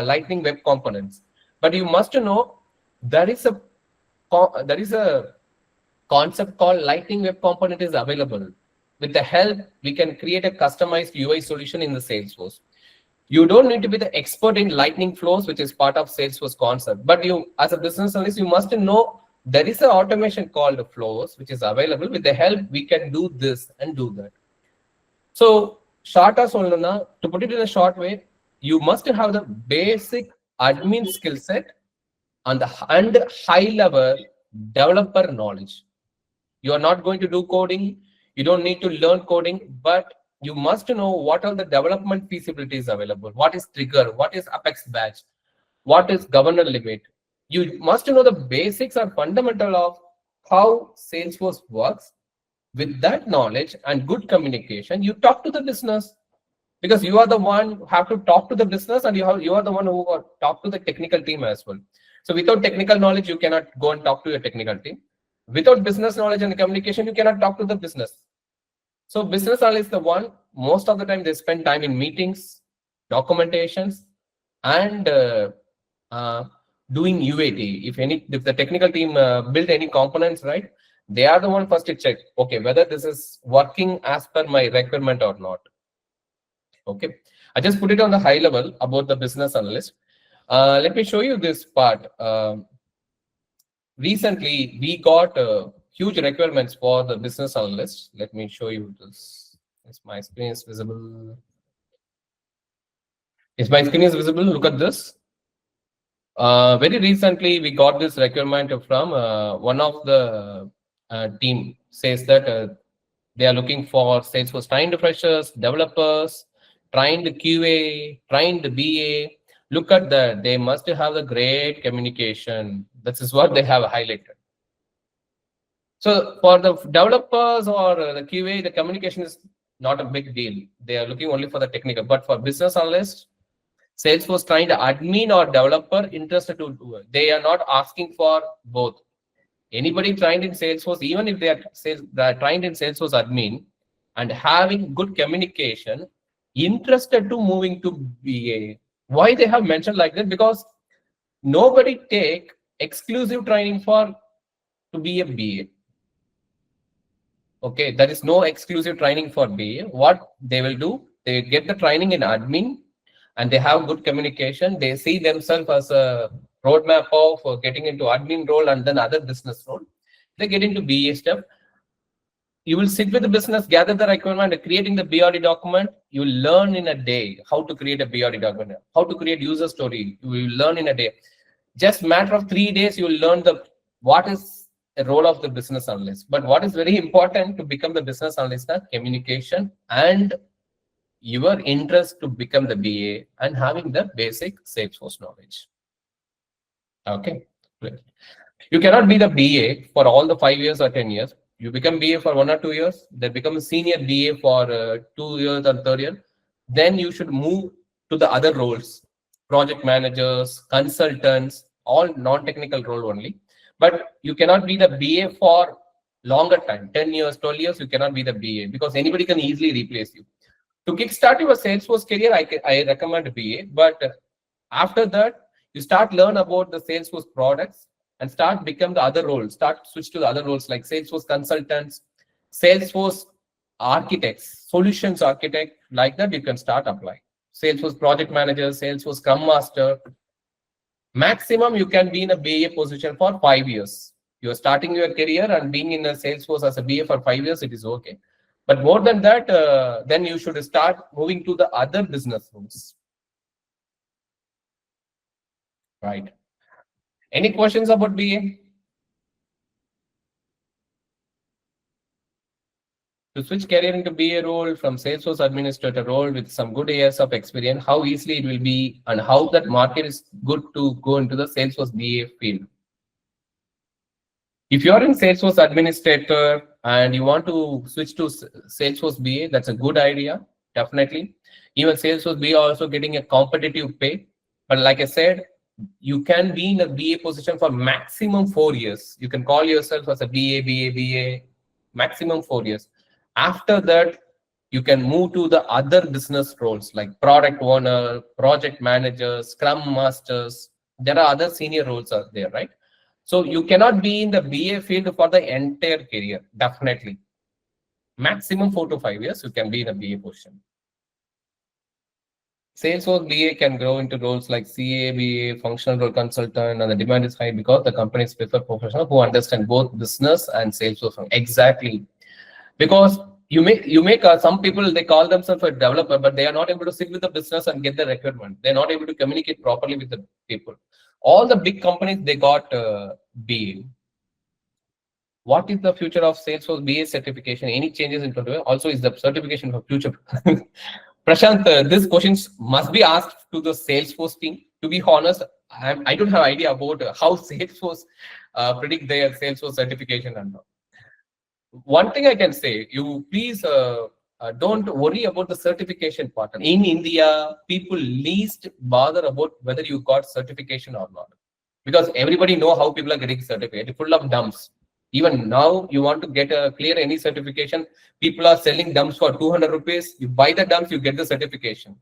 Lightning Web Components, but you must know there is a concept called Lightning Web Component is available. With the help, we can create a customized UI solution in the Salesforce. You don't need to be the expert in Lightning flows, which is part of Salesforce concept, but you, as a business analyst, you must know there is an automation called flows, which is available. With the help, we can do this and do that. So, to put it in a short way, you must have the basic admin skill set and high level developer knowledge. You are not going to do coding. You don't need to learn coding, but you must know what are the development feasibilities available. What is trigger? What is Apex badge? What is governor limit? You must know the basics or fundamental of how Salesforce works. With that knowledge and good communication, you talk to the business, because you are the one who have to talk to the business, and you are the one who talk to the technical team as well. So without technical knowledge, you cannot go and talk to your technical team. Without business knowledge and communication, you cannot talk to the business. So business analyst is the one, most of the time they spend time in meetings, documentations, and doing UAT. If the technical team build any components, right, they are the one first to check, okay, whether this is working as per my requirement or not. Okay, I just put it on the high level about the business analyst. Let me show you this part. Recently, we got huge requirements for the business analyst. Let me show you this. Is my screen is visible? Is my screen is visible? Look at this. Very recently, we got this requirement from one of the team. Says that they are looking for Salesforce trained freshers, developers, trained QA, trained BA. Look at that. They must have the great communication. This is what they have highlighted. So for the developers or the QA, the communication is not a big deal. They are looking only for the technical. But for business analyst, Salesforce trained admin or developer interested to do it. They are not asking for both. Anybody trained in Salesforce, even if they are trained in Salesforce admin and having good communication, interested to moving to BA. Why they have mentioned like that? Because nobody take exclusive training for to be a BA. Okay, there is no exclusive training for BA. What they will do, they get the training in admin and they have good communication. They see themselves as a roadmap of getting into admin role and then other business role. They get into BA step. You will sit with the business, gather the requirement, creating the BRD document. You will learn in a day how to create a BRD document, how to create user story. You will learn in a day. Just matter of 3 days, you will learn what is the role of the business analyst. But what is very important to become the business analyst is communication and your interest to become the BA and having the basic Salesforce knowledge. Okay, great. You cannot be the BA for all the 5 years or 10 years. You become BA for 1 or 2 years, then become a senior BA for 2 years or 3rd year. Then you should move to the other roles, project managers, consultants, all non-technical role only. But you cannot be the BA for longer time, 10 years, 12 years, you cannot be the BA because anybody can easily replace you. To kickstart your Salesforce career, I recommend BA, but after that, you start learn about the Salesforce products and start become the other roles, start switch to the other roles like Salesforce consultants, Salesforce architects, solutions architect, like that you can start applying. Salesforce project manager, Salesforce scrum master. Maximum you can be in a BA position for 5 years. You are starting your career and being in a Salesforce as a BA for 5 years, it is okay. But more than that, then you should start moving to the other business roles. Right. Any questions about BA? To switch career into BA role from Salesforce administrator role with some good years of experience, how easily it will be and how that market is good to go into the Salesforce BA field. If you are in Salesforce administrator and you want to switch to Salesforce BA, that's a good idea, definitely. Even Salesforce BA also getting a competitive pay. But like I said, you can be in a BA position for maximum 4 years. You can call yourself as a BA, maximum 4 years. After that, you can move to the other business roles like product owner, project manager, scrum masters. There are other senior roles out there, right? So you cannot be in the BA field for the entire career, definitely. Maximum 4 to 5 years, you can be in a BA position. Salesforce BA can grow into roles like CA, BA, functional role consultant, and the demand is high because the companies prefer professionals who understand both business and Salesforce. Exactly. Because you make some people, they call themselves a developer, but they are not able to sit with the business and get the requirement. They're not able to communicate properly with the people. All the big companies, they got BA. What is the future of Salesforce BA certification? Any changes in 2020? Also, is the certification for future? Prashant, these questions must be asked to the Salesforce team. To be honest, I don't have idea about how Salesforce predict their Salesforce certification and all. One thing I can say, you please don't worry about the certification part. In India, people least bother about whether you got certification or not, because everybody know how people are getting certificated, full of dumps. Even now, you want to get a clear any certification, people are selling dumps for 200 rupees. You buy the dumps, you get the certification.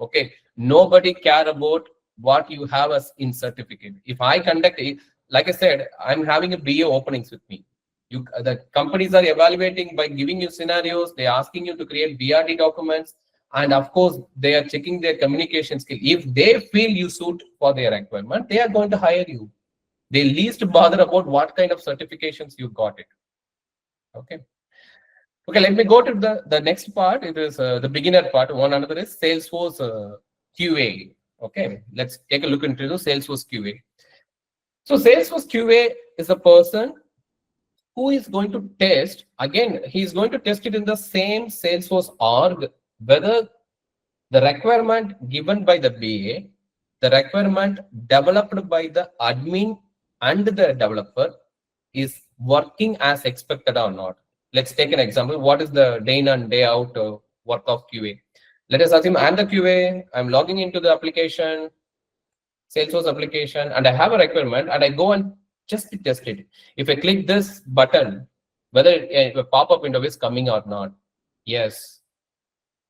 Okay, nobody care about what you have as in certificate. If I conduct a, like I said, I'm having a BA openings with me. The companies are evaluating by giving you scenarios. They're asking you to create BRD documents. And of course, they are checking their communication skill. If they feel you suit for their requirement, they are going to hire you. They least bother about what kind of certifications you got it. Okay. Okay, let me go to the next part. It is the beginner part. One another is Salesforce QA. Okay, let's take a look into the Salesforce QA. So Salesforce QA is a person who is going to test, again, he is going to test it in the same Salesforce org, whether the requirement given by the BA, the requirement developed by the admin and the developer is working as expected or not. let's take an example. What is the day in and day out work of QA? Let us assume I'm the QA. I'm logging into the application, Salesforce application, and I have a requirement, and I go and just test it. If I click this button, whether a pop-up window is coming or not. Yes,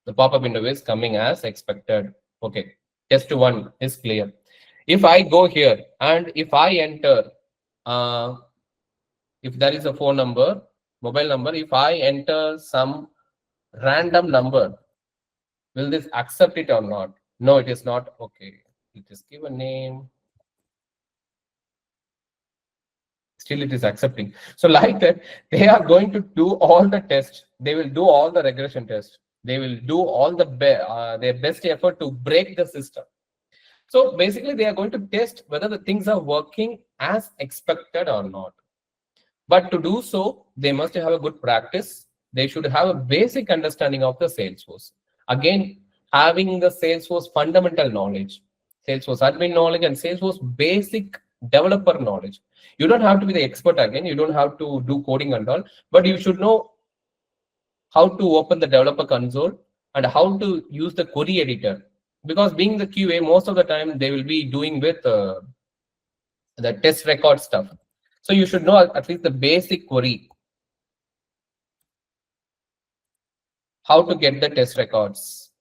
the pop-up window is coming as expected. Okay, test one is clear. If I go here and if I enter, if there is a phone number, mobile number, if I enter some random number, will this accept it or not? No, it is not. Okay, it is give a name. Still it is accepting. So like that, they are going to do all the tests. They will do all the regression tests. They will do all the their best effort to break the system. So basically, they are going to test whether the things are working as expected or not. But to do so, they must have a good practice. They should have a basic understanding of the Salesforce. Again, having the Salesforce fundamental knowledge, Salesforce admin knowledge, and Salesforce basic developer knowledge. You don't have to be the expert again. You don't have to do coding and all, but you should know how to open the developer console and how to use the query editor. Because being the QA, most of the time they will be doing with the test record stuff. So you should know at least the basic query, how to get the test records.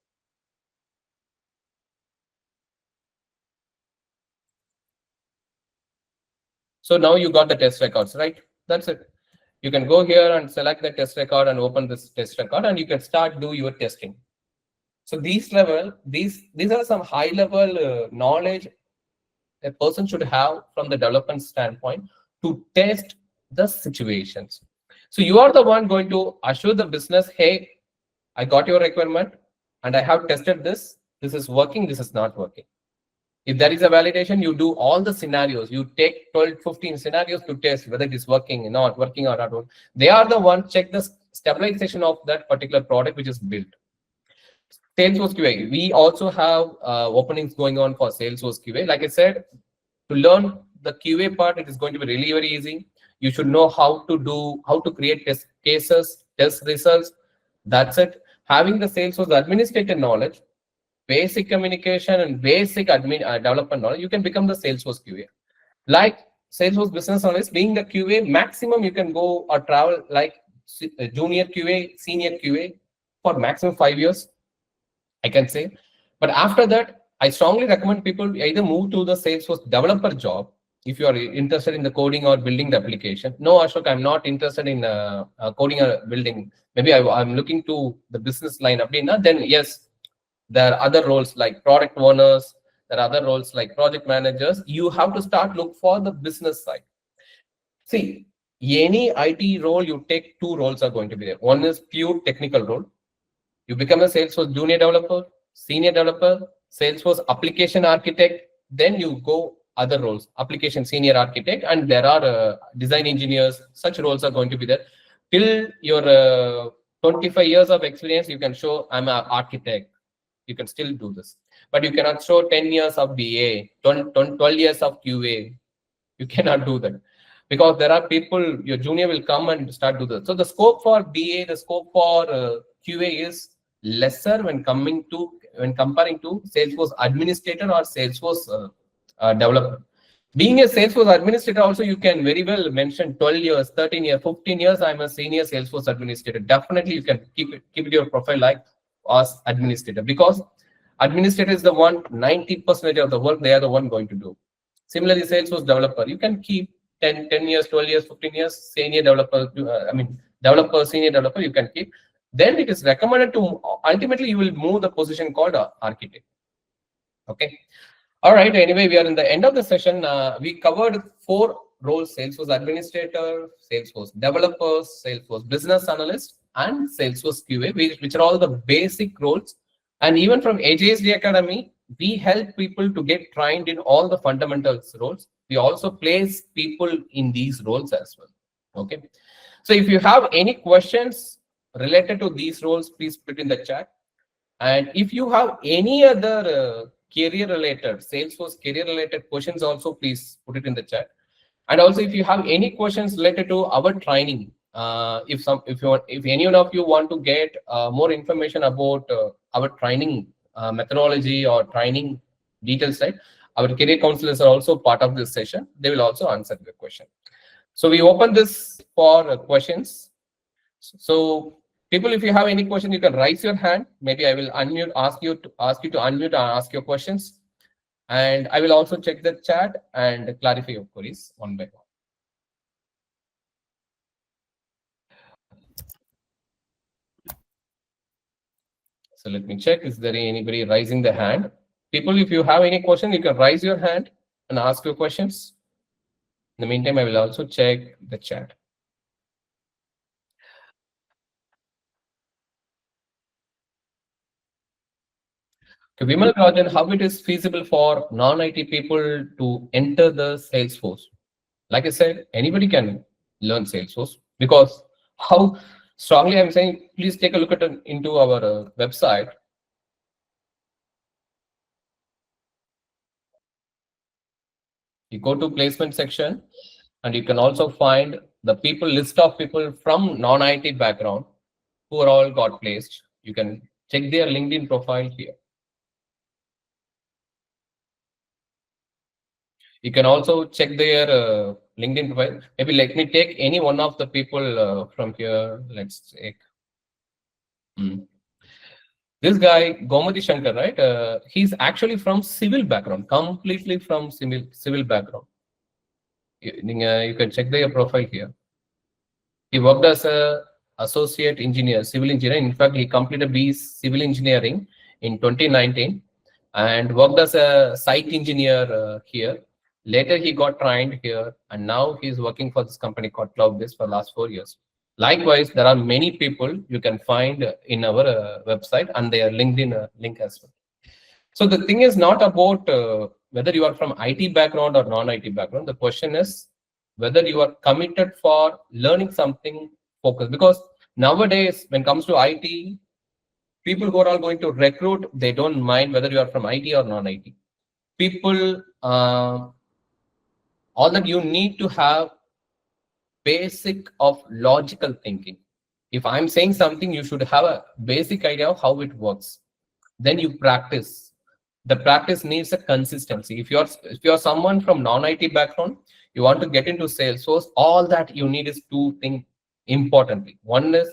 So now you got the test records, right? That's it. You can go here and select the test record and open this test record, and you can start do your testing. So these are some high level knowledge a person should have from the development standpoint to test the situations. So you are the one going to assure the business, hey, I got your requirement and I have tested this. This is working, this is not working. If there is a validation, you do all the scenarios. You take 12, 15 scenarios to test whether it is working, not working or not. They are the one check the stabilization of that particular product which is built. Salesforce QA. We also have openings going on for Salesforce QA. Like I said, to learn the QA part, it is going to be really very easy. You should know how to create test cases, test results. That's it. Having the Salesforce administrator knowledge, basic communication, and basic admin development knowledge, you can become the Salesforce QA. Like Salesforce business analyst, being the QA, maximum you can go or travel like junior QA, senior QA for maximum 5 years, I can say. But after that, I strongly recommend people either move to the Salesforce developer job if you are interested in the coding or building the application. No, Ashok, I'm not interested in coding or building. Maybe I'm looking to the business line. Then yes, there are other roles like product owners. There are other roles like project managers. You have to start look for the business side. See, any IT role you take, two roles are going to be there. One is pure technical role. You become a Salesforce junior developer, senior developer, Salesforce application architect. Then you go other roles, application senior architect, and there are design engineers. Such roles are going to be there. Till your 25 years of experience, you can show I'm an architect. You can still do this, but you cannot show 10 years of BA, 12 years of QA. You cannot do that because there are people, your junior will come and start do that. So the scope for BA, the scope for QA is lesser when comparing to Salesforce administrator or Salesforce developer. Being a Salesforce administrator also, you can very well mention 12 years, 13 years, 15 years, I'm a senior Salesforce administrator. Definitely you can keep it your profile like as administrator, because administrator is the one 90% of the work they are the one going to do. Similarly, Salesforce developer, you can keep 10 years, 12 years, 15 years, senior developer, developer, senior developer, you can keep. Then it is recommended to, ultimately you will move the position called architect. Okay. All right. Anyway, we are in the end of the session. We covered 4 roles: Salesforce administrator, Salesforce developers, Salesforce business analyst, and Salesforce QA, which are all the basic roles. And even from AJSD Academy, we help people to get trained in all the fundamentals roles. We also place people in these roles as well. Okay. So if you have any questions related to these roles, please put in the chat. And if you have any other career related, Salesforce career related questions also, please put it in the chat. And also if you have any questions related to our training, if any one of you want to get more information about our training methodology or training details, right? Our career counselors are also part of this session. They will also answer the question. So we open this for questions. So people, if you have any question, you can raise your hand. Maybe I will unmute, ask you to unmute and ask your questions. And I will also check the chat and clarify your queries one by one. So let me check, is there anybody raising the hand? People, if you have any question, you can raise your hand and ask your questions. In the meantime, I will also check the chat. To Vimal Rajan, how it is feasible for non-IT people to enter the Salesforce? Like I said, anybody can learn Salesforce, because how strongly I'm saying, please take a look at into our website. You go to placement section and you can also find the people, list of people from non-IT background who are all got placed. You can check their LinkedIn profile here. You can also check their LinkedIn profile. Maybe let me take any one of the people from here. Let's take this guy, Gomati Shankar, right? He's actually from civil background, completely from civil background. You can check their profile here. He worked as a associate engineer, civil engineer. In fact, he completed BE civil engineering in 2019 and worked as a site engineer here. Later, he got trained here, and now he's working for this company called CloudBase for the last 4 years. Likewise, there are many people you can find in our website and their LinkedIn link as well. So the thing is not about whether you are from IT background or non-IT background. The question is whether you are committed for learning something focused. Because nowadays, when it comes to IT, people who are all going to recruit, they don't mind whether you are from IT or non-IT. People, all that you need to have basic of logical thinking. If I'm saying something, you should have a basic idea of how it works. Then you practice. The practice needs a consistency. If you're someone from non-IT background, you want to get into Salesforce, all that you need is two things importantly. One is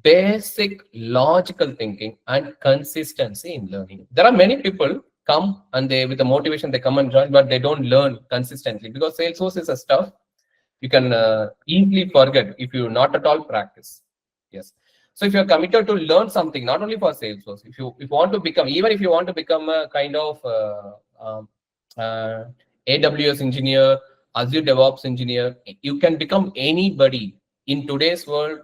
basic logical thinking and consistency in learning. There are many people come and they, with the motivation, they come and join, but they don't learn consistently, because Salesforce is a stuff you can easily forget if you not at all practice. Yes. So if you're committed to learn something, not only for Salesforce, if you want to become, even if you want to become a kind of AWS engineer, Azure DevOps engineer, you can become anybody in today's world.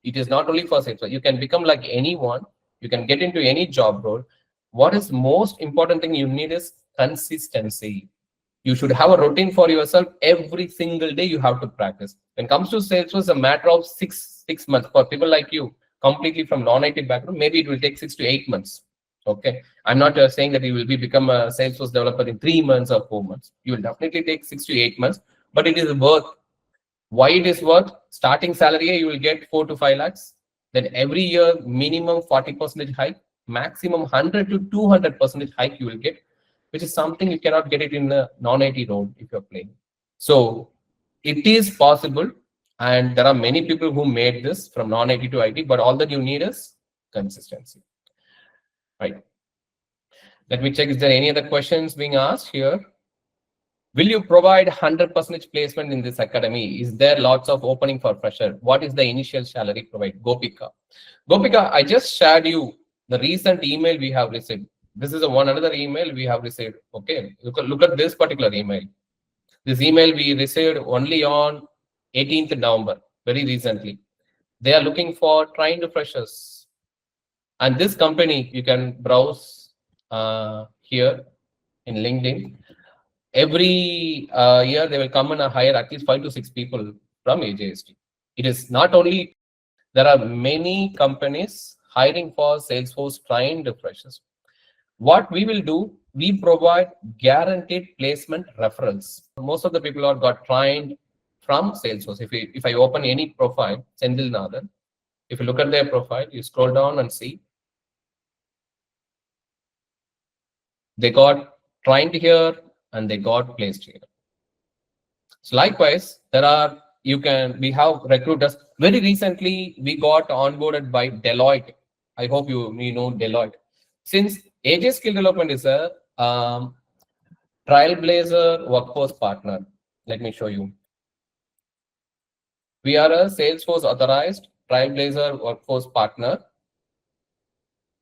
It is not only for Salesforce. You can become like anyone. You can get into any job role. What is most important thing you need is consistency. You should have a routine for yourself. Every single day you have to practice. When it comes to Salesforce, a matter of six months. For people like you, completely from non-IT background, maybe it will take 6 to 8 months. Okay, I'm not saying that you will become a Salesforce developer in 3 months or 4 months. You will definitely take 6 to 8 months, but it is worth. Why it is worth? Starting salary you will get 4 to 5 lakhs. Then every year minimum 40% hike, maximum 100 to 200% hike you will get, which is something you cannot get it in a non-IT role if you're playing. So it is possible, and there are many people who made this from non-IT to IT, but all that you need is consistency. Right. Let me check, is there any other questions being asked here? Will you provide 100% placement in this academy? Is there lots of opening for fresher? What is the initial salary provided? Gopika, I just shared you the recent email we have received. This is another email we have received. Okay, look at this particular email. This email we received only on 18th November, very recently. They are looking for trained freshers. And this company, you can browse here in LinkedIn. Every year, they will come and hire at least 5 to 6 people from AJST. It is not only, there are many companies hiring for Salesforce trained freshers. What we will do, we provide guaranteed placement referrals. Most of the people are got trained from Salesforce. If I open any profile, Sendil Nathan, if you look at their profile, you scroll down and see they got trained here and they got placed here. So likewise, we have recruiters. Very recently, we got onboarded by Deloitte. I hope you know Deloitte. Since AJ Skill Development is a Trailblazer workforce partner, let me show you. We are a Salesforce authorized Trailblazer workforce partner.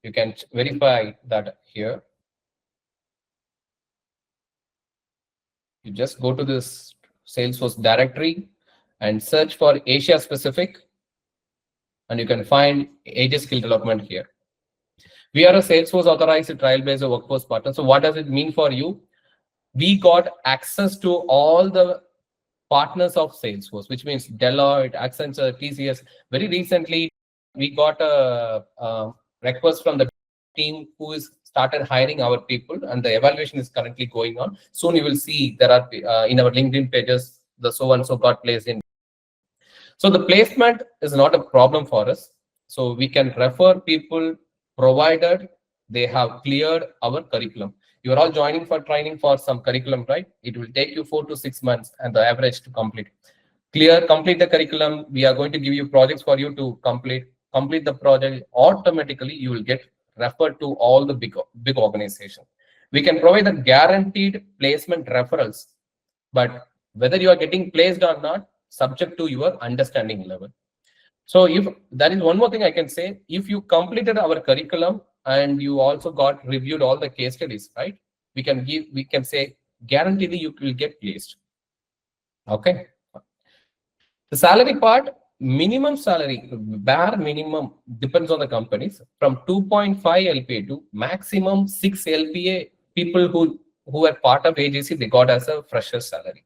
You can verify that here. You just go to this Salesforce directory and search for Asia specific, and you can find AJ Skill Development here. We are a Salesforce authorized Trailblazer workforce partner. So what does it mean for you? We got access to all the partners of Salesforce, which means Deloitte, Accenture, TCS. Very recently, we got a request from the team who is started hiring our people, and the evaluation is currently going on. Soon you will see there are in our LinkedIn pages, the so and so got placed in. So the placement is not a problem for us. So we can refer people provided they have cleared our curriculum. You are all joining for training for some curriculum, right? It will take you 4 to 6 months and the average to complete. Complete the curriculum. We are going to give you projects for you to complete the project. Automatically, you will get referred to all the big organizations. We can provide the guaranteed placement referrals, but whether you are getting placed or not, subject to your understanding level. So if that is one more thing I can say, if you completed our curriculum and you also got reviewed all the case studies, right? We can say guaranteed you will get placed. Okay. The salary part, minimum salary, bare minimum depends on the companies, from 2.5 LPA to maximum 6 LPA. People who are part of agency, they got as a fresher salary.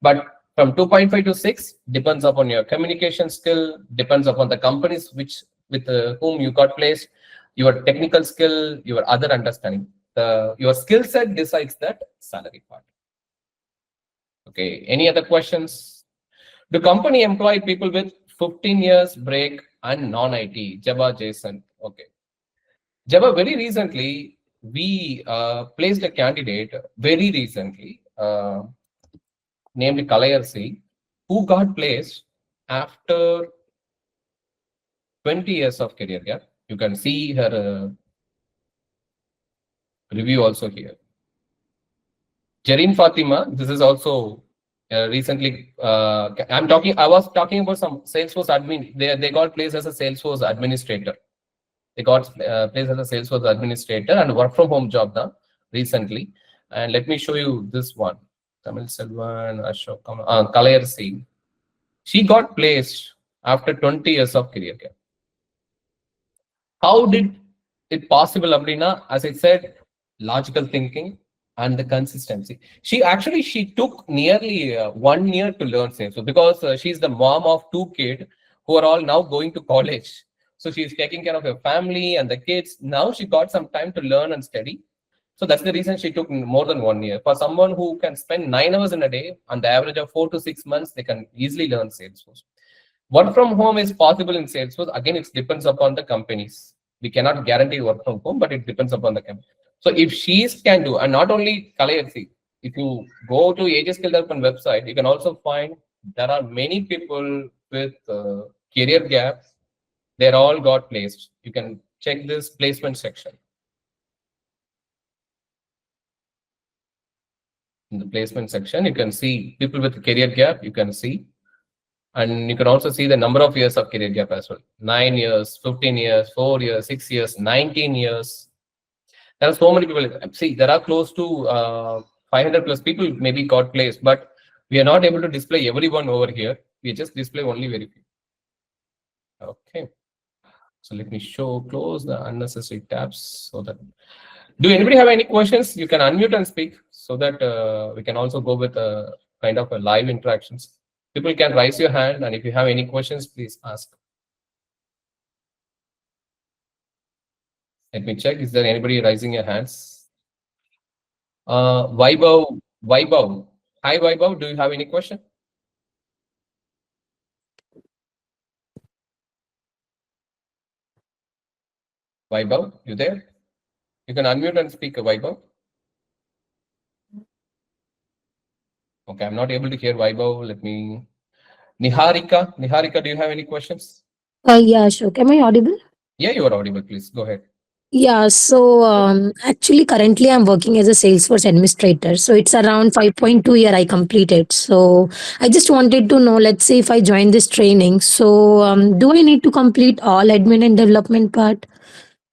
But from 2.5 to 6 depends upon your communication skill, depends upon the companies with whom you got placed, your technical skill, your other understanding. Your skill set decides that salary part. Okay, any other questions? The company employ people with 15 years break and non-IT? Java, Jason. Okay. Java, very recently, we placed a candidate very recently, named Kalayarsi, who got placed after 20 years of career gap. You can see her review also here. Jareen Fatima, this is also recently, I was talking about some Salesforce admin. They got placed as a Salesforce administrator. They got placed as a Salesforce administrator and work from home job now recently. And let me show you this one. Tamil Selvan, Ashok, Kalayarsi. She got placed after 20 years of career gap. How did it possible, Abrina? As I said, logical thinking and the consistency. She took nearly 1 year to learn Salesforce because she's the mom of 2 kids who are all now going to college. So she's taking care of her family and the kids. Now she got some time to learn and study. So that's the reason she took more than 1 year. For someone who can spend 9 hours in a day, on the average of 4 to 6 months, they can easily learn Salesforce. Work from home is possible in Salesforce. Again, it depends upon the companies. We cannot guarantee work from home, but it depends upon the company. So if she can do, and not only Kalayarsi, if you go to AJ Skill Development website, you can also find there are many people with career gaps. They're all got placed. You can check this placement section. In the placement section, you can see people with career gap, you can see. And you can also see the number of years of career gap as well. 9 years, 15 years, 4 years, 6 years, 19 years. There are so many people. See, there are close to 500 plus people maybe got placed, but we are not able to display everyone over here. We just display only very few. Okay. So let me close the unnecessary tabs so that. Do anybody have any questions? You can unmute and speak so that we can also go with a kind of a live interactions. People can raise your hand, and if you have any questions, please ask. Let me check. Is there anybody raising your hands? Vaibhav. Hi, Vaibhav. Do you have any question? Vaibhav, you there? You can unmute and speak, Vaibhav. Okay, I'm not able to hear Vaibhav. Let me. Niharika, do you have any questions? Yeah, Ashok. Am I audible? Yeah, you are audible. Please go ahead. Yeah, so actually currently I'm working as a Salesforce administrator. So it's around 5.2 year I completed. So I just wanted to know, let's say if I join this training, so do I need to complete all admin and development part?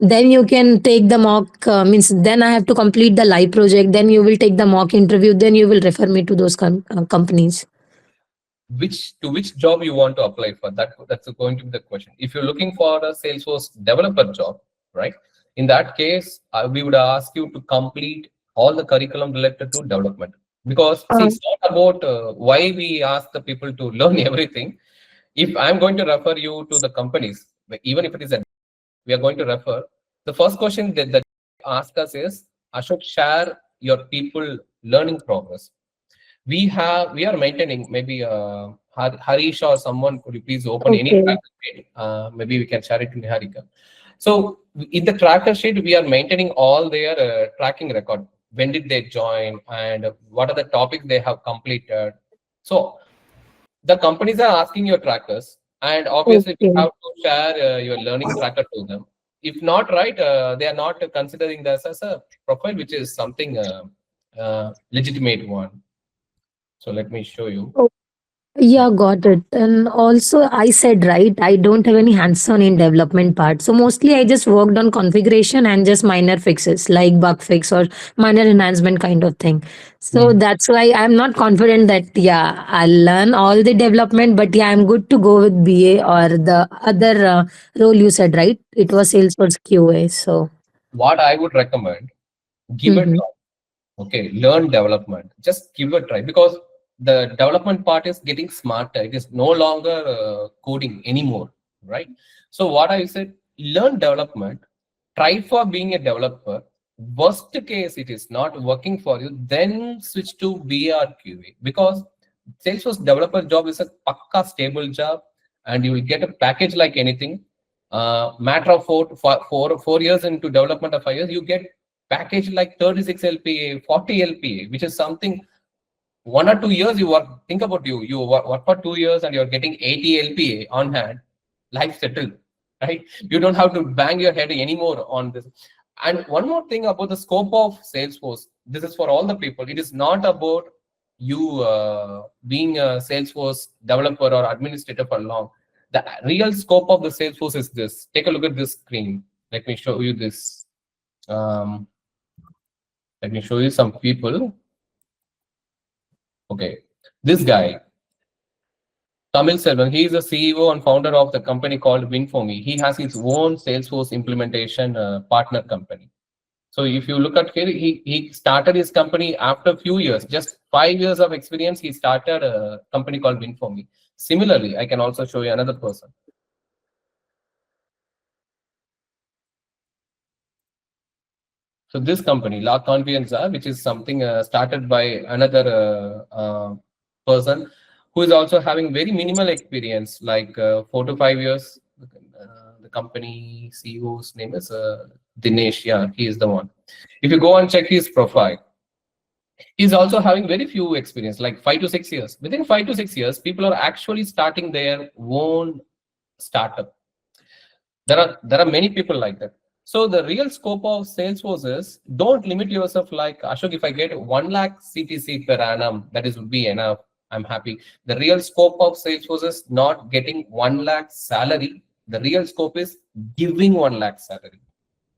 Then you can take the mock, means then I have to complete the live project. Then you will take the mock interview. Then you will refer me to those companies. Which job you want to apply for? That's going to be the question. If you're looking for a Salesforce developer job, right? In that case, we would ask you to complete all the curriculum related to development, because see, it's not about why we ask the people to learn everything. If I'm going to refer you to the companies, even if it is a, we are going to refer. The first question that ask us is, Ashok, share your people learning progress. We are maintaining, maybe Harish or someone, could you please open any Okay. tracker sheet? Maybe we can share it to Niharika. So in the tracker sheet, we are maintaining all their tracking record. When did they join and what are the topics they have completed? So the companies are asking your trackers, and obviously we Okay. have to share your learning tracker to them. If not, right, they are not considering this as a profile, which is something legitimate one. So let me show you. Yeah, got it. And also, I said, right, I don't have any hands-on in development part. So mostly I just worked on configuration and just minor fixes like bug fix or minor enhancement kind of thing. So that's why I'm not confident that, yeah, I'll learn all the development, but yeah, I'm good to go with BA or the other role you said, right? It was Salesforce QA. So, What I would recommend, give it mhm. try. Okay, learn development. Just give it a try, because the development part is getting smarter. It is no longer coding anymore, right? So what I said, learn development. Try for being a developer. Worst case, it is not working for you, then switch to BRQA, because Salesforce developer job is a pakka stable job, and you will get a package like anything. Matter of 4 years into development of 5 years, you get package like 36 LPA, 40 LPA, which is something 1 or 2 years you work. Think about you work for 2 years and you're getting 80 LPA on hand, life settled, right? You don't have to bang your head anymore on this. And one more thing about the scope of Salesforce, this is for all the people. It is not about you being a Salesforce developer or administrator for long. The real scope of the Salesforce is this. Take a look at this screen. Let me show you this. Let me show you some people. Okay, this guy, Tamil Selvan, he is the CEO and founder of the company called Win4Me. He has his own Salesforce implementation partner company. So if you look at here, he started his company after a few years, just 5 years of experience, he started a company called Win4Me. Similarly, I can also show you another person. So this company, La Confianza, which is something started by another person who is also having very minimal experience, like 4 to 5 years. The company CEO's name is Dinesh. Yeah, he is the one. If you go and check his profile, he's also having very few experience, like 5 to 6 years. Within 5 to 6 years, people are actually starting their own startup. There are many people like that. So the real scope of Salesforce is, don't limit yourself like, Ashok, if I get 1 lakh CTC per annum, that is would be enough. I'm happy. The real scope of Salesforce is not getting 1 lakh salary. The real scope is giving 1 lakh salary.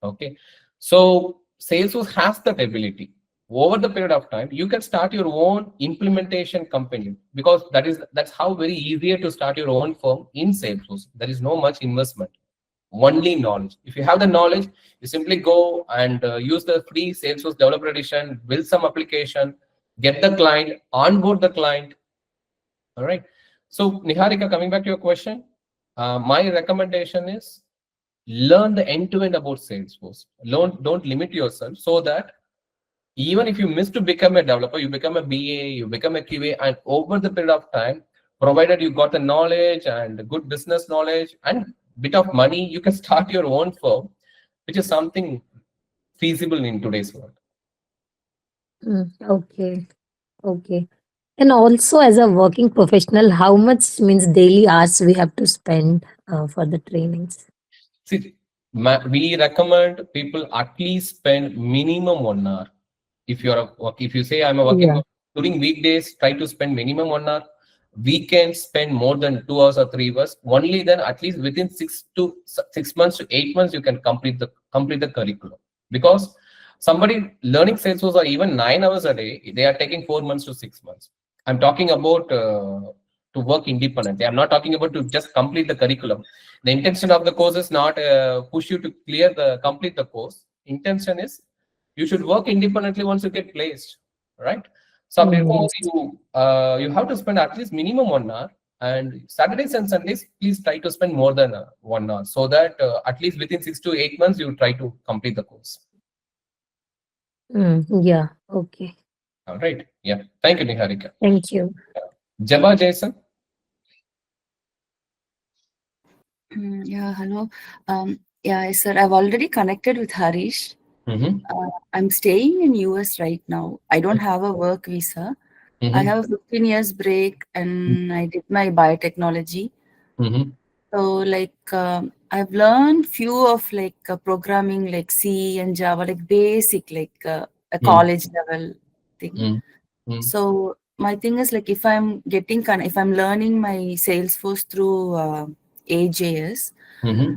Okay. So Salesforce has that ability. Over the period of time, you can start your own implementation company, because that's how very easier to start your own firm in Salesforce. There is no much investment, only knowledge. If you have the knowledge, you simply go and use the free Salesforce Developer Edition, build some application, get the client, onboard the client. All right. So Niharika, coming back to your question, my recommendation is learn the end-to-end about Salesforce. Don't limit yourself, so that even if you miss to become a developer, you become a BA, you become a QA, and over the period of time, provided you got the knowledge and good business knowledge and bit of money, you can start your own firm. which is something feasible in today's world. Okay. Okay. And also, as a working professional, how much means daily hours we have to spend for the trainings? See, we recommend people at least spend minimum 1 hour. If you say I'm a working Yeah. during weekdays, try to spend minimum 1 hour. Weekends spend more than 2 hours or 3 hours. Only then, at least within 6 months to 8 months, you can complete the curriculum. Because somebody learning Salesforce or even 9 hours a day, they are taking 4 months to 6 months. I'm talking about to work independently. I'm not talking about to just complete the curriculum. The intention of the course is not push you to complete the course. Intention is you should work independently once you get placed, right? So therefore, Yes. you have to spend at least minimum 1 hour, and Saturdays and Sundays, please try to spend more than 1 hour, so that at least within 6 to 8 months you try to complete the course. Yeah. Okay. All right. Yeah. Thank you, Niharika. Thank you. Jabba Jason. Yeah, hello. Yeah, sir, I've already connected with Harish. Mm-hmm. I'm staying in US right now. I don't have a work visa. I Mm-hmm. have a 15 years break and I did my biotechnology. Mm-hmm. So I've learned few of programming like C and Java, like basic, a college level thing. Mm-hmm. So my thing is like if I'm learning my Salesforce through AJS, Mm-hmm.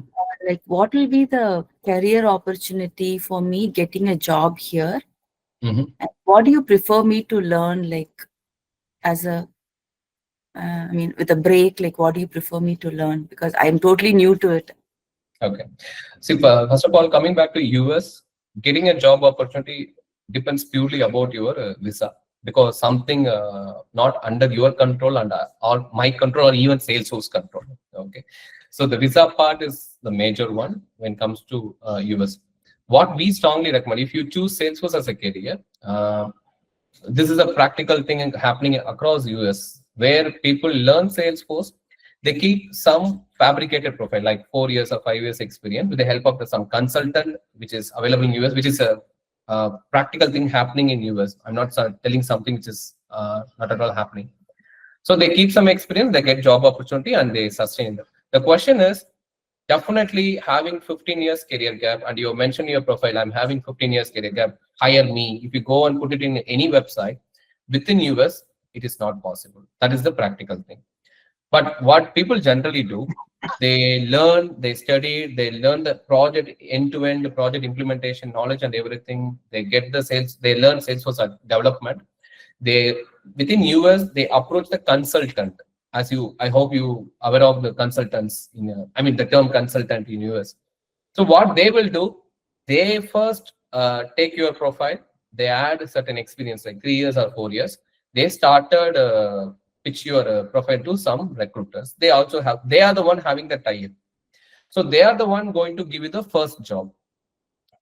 like what will be the career opportunity for me getting a job here? Mm-hmm. And what do you prefer me to learn as a I mean with a break, like what do you prefer me to learn? Because I'm totally new to it. Okay. See, first of all, coming back to US, getting a job opportunity depends purely about your visa, because something not under your control and or my control or even Salesforce control. Okay. So the visa part is the major one when it comes to US. What we strongly recommend, if you choose Salesforce as a career, this is a practical thing happening across US, where people learn Salesforce. They keep some fabricated profile like 4 years or 5 years experience with the help of some consultant, which is available in US, which is a practical thing happening in US. I'm not telling something which is not at all happening. So they keep some experience, they get job opportunity, and they sustain them. The question is, definitely having 15 years career gap, and you mentioned in your profile, I'm having 15 years career gap, hire me. If you go and put it in any website within US, it is not possible. That is the practical thing. But what people generally do, they learn, they study, they learn the project end-to-end project implementation knowledge and everything. They get the sales, they learn Salesforce development. They within US, they approach the consultant. As you, I hope you aware of the consultants in, I mean the term consultant in US. So what they will do, they first take your profile, they add a certain experience like 3 years or 4 years. They started pitch your profile to some recruiters. They also have, they are the one having the tie-in. So they are the one going to give you the first job.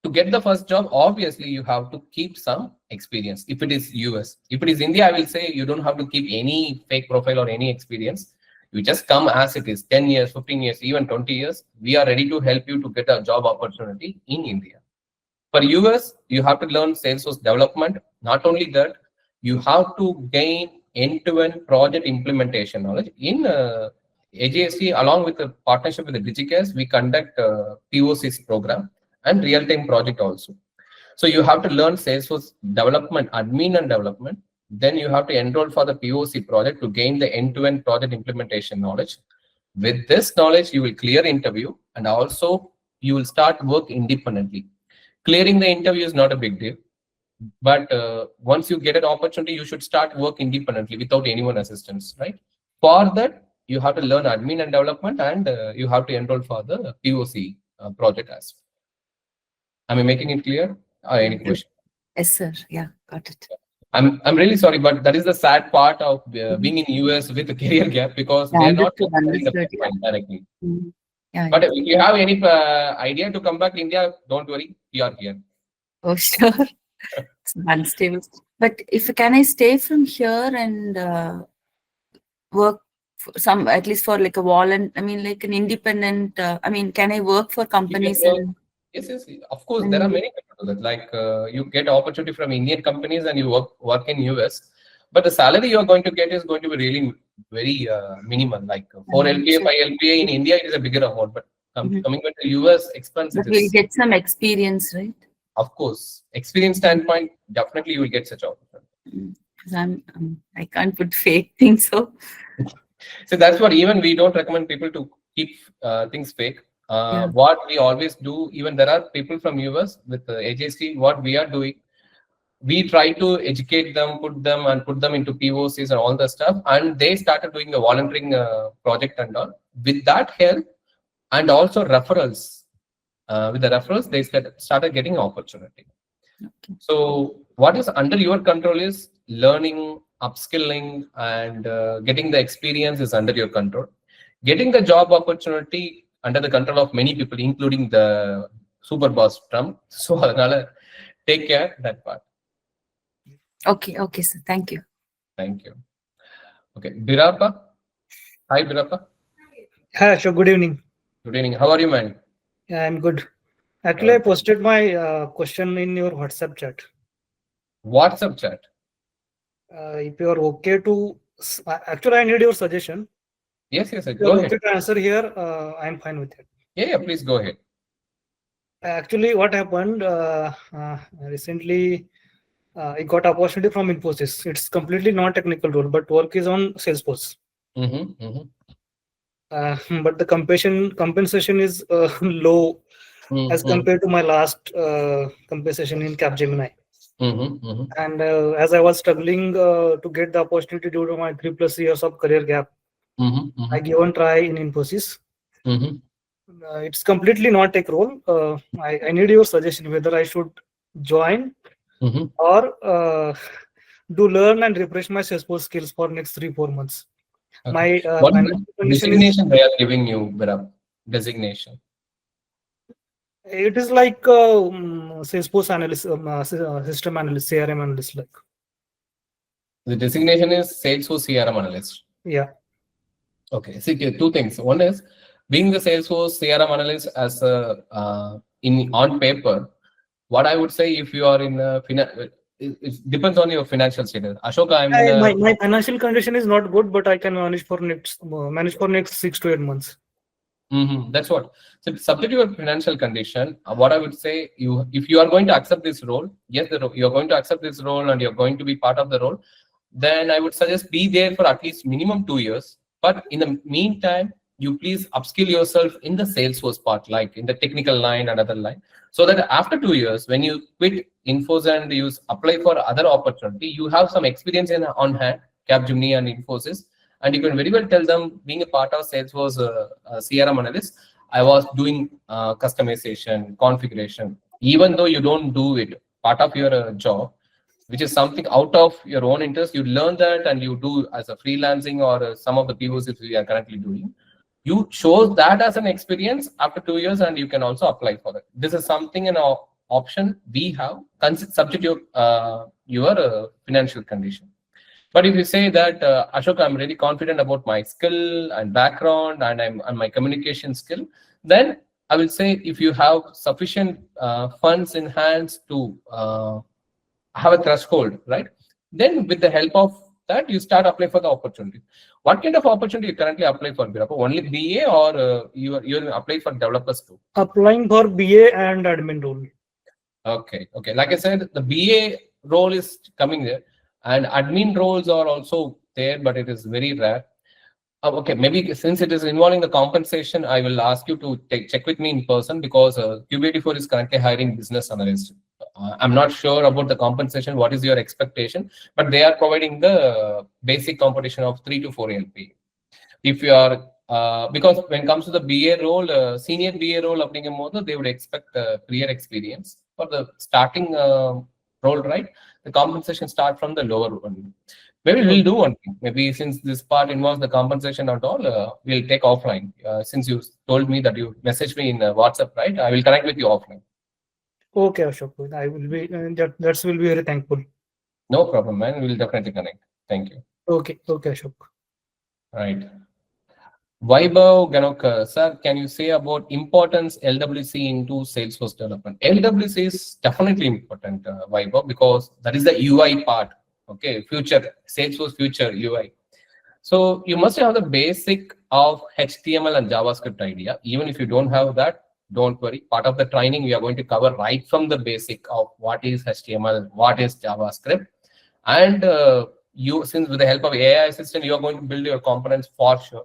To get the first job, obviously you have to keep some experience. If it is US, if it is India, I will say you don't have to keep any fake profile or any experience. You just come as it is, 10 years, 15 years, even 20 years. We are ready to help you to get a job opportunity in India. For US, you have to learn Salesforce development. Not only that, you have to gain end-to-end project implementation knowledge. In AGST, along with the partnership with the DigiCast, we conduct POCs program and real-time project also. So you have to learn Salesforce development, admin and development. Then you have to enroll for the POC project to gain the end-to-end project implementation knowledge. With this knowledge, you will clear interview, and also you will start work independently. Clearing the interview is not a big deal, but once you get an opportunity, you should start work independently without anyone assistance, right? For that, you have to learn admin and development, and you have to enroll for the POC project as well. Am I making it clear? Any question? Yes, sir. Yeah, got it. I'm really sorry, but that is the sad part of being in US with a career gap, because Yeah, they are not understood, considering the understood. Yeah. profile directly. Yeah, But yeah. if you have any idea to come back to India, don't worry, we are here. Oh, sure. It's unstable. But if can I stay from here and work for some, at least for like a I mean like an independent, I mean, can I work for companies work- in Yes, yes. Of course, there are many people do that. Like you get opportunity from Indian companies and you work in US, but the salary you are going to get is going to be really very minimal. Like 4 LPA, 5 LPA in India, it is a bigger amount, but coming back to US expense, But it we'll is, get some experience, right? of course, experience standpoint, definitely you will get such opportunity. Because I can't put fake things. So So that's what even we don't recommend people to keep things fake. Yeah. What we always do, even there are people from US with AJC, what we are doing, we try to educate them, put them into POCs and all the stuff, and they started doing the volunteering project and all. With that help and also referrals, with the referrals, they started getting opportunity. Okay. So what is under your control is learning, upskilling, and getting the experience is under your control. Getting the job opportunity under the control of many people, including the super boss Trump. So adala, take care that part. Okay, sir. Thank you. Thank you. Okay, Birapa. Hi, Birapa. Hi, Ashok. Good evening. Good evening. How are you, man? Yeah, I'm good. Actually, I posted my question in your WhatsApp chat. WhatsApp chat. If you are okay to, actually, I need your suggestion. Yes, If go you are ahead. okay to answer here, I'm fine with it. Yeah, please go ahead. Actually, what happened recently, I got opportunity from Infosys. It's completely non-technical role, but work is on Salesforce. But the compensation is low as compared to my last compensation in Capgemini. And as I was struggling to get the opportunity due to my 3+ years of career gap, I gave one try in Infosys. It's completely not tech role. I need your suggestion whether I should join or do learn and refresh my Salesforce skills for next 3-4 months. Okay. My What financial condition is, designation they are giving you, Birapa? Designation. it is like Salesforce analyst, system analyst, CRM analyst, like. The designation is Salesforce CRM analyst. Yeah. Okay, see, two things. One is being the Salesforce CRM analyst as a on paper. What I would say, if you are in it depends on your financial status. Ashok, My financial condition is not good, but I can manage for next 6 to 8 months. That's what. So subject to your financial condition, what I would say, if you are going to accept this role, yes, you're going to accept this role and you're going to be part of the role, then I would suggest be there for at least minimum 2 years. But in the meantime, you please upskill yourself in the Salesforce part, like in the technical line and other line, so that after 2 years, when you quit Infos and you apply for other opportunity, you have some experience on hand, Capgemini and Infosys, and you can very well tell them, being a part of Salesforce CRM analyst, I was doing customization, configuration, even though you don't do it, part of your job, which is something out of your own interest, you learn that and you do as a freelancing or some of the POCs we are currently doing. You show that as an experience after 2 years and you can also apply for it. This is something in our option we have, subject to your financial condition. But if you say that, Ashok, I'm really confident about my skill and background and my communication skill, then I will say, if you have sufficient funds in hands to have a threshold, right? Then with the help of that, you start applying for the opportunity. What kind of opportunity you currently apply for, Birapa? Only BA or you apply for developers too? Applying for BA and admin role. Okay. Like I said, the BA role is coming there, and admin roles are also there, but it is very rare. Okay, maybe since it is involving the compensation, I will ask you to check with me in person, because Q84 is currently hiring business analysts. I'm not sure about the compensation. What is your expectation? But they are providing the basic compensation of 3 to 4 LP. If you are, because when it comes to the BA role, senior BA role, they would expect prior experience. For the starting role, right? The compensation start from the lower one. Maybe we'll do one thing. Maybe since this part involves the compensation at all, we'll take offline. Since you told me that you messaged me in WhatsApp, right? I will connect with you offline. Okay, Ashok. I will be that will be very thankful. No problem, man. We'll definitely connect. Thank you. Okay, Ashok. Right. Vaibhav Ganokar, sir, can you say about importance LWC into Salesforce development? LWC is definitely important, Vaibhav, because that is the UI part. Okay, future Salesforce future UI. So you must have the basic of HTML and JavaScript idea. Even if you don't have that, don't worry. Part of the training we are going to cover right from the basic of what is HTML, what is JavaScript, and since with the help of AI assistant, you are going to build your components for sure.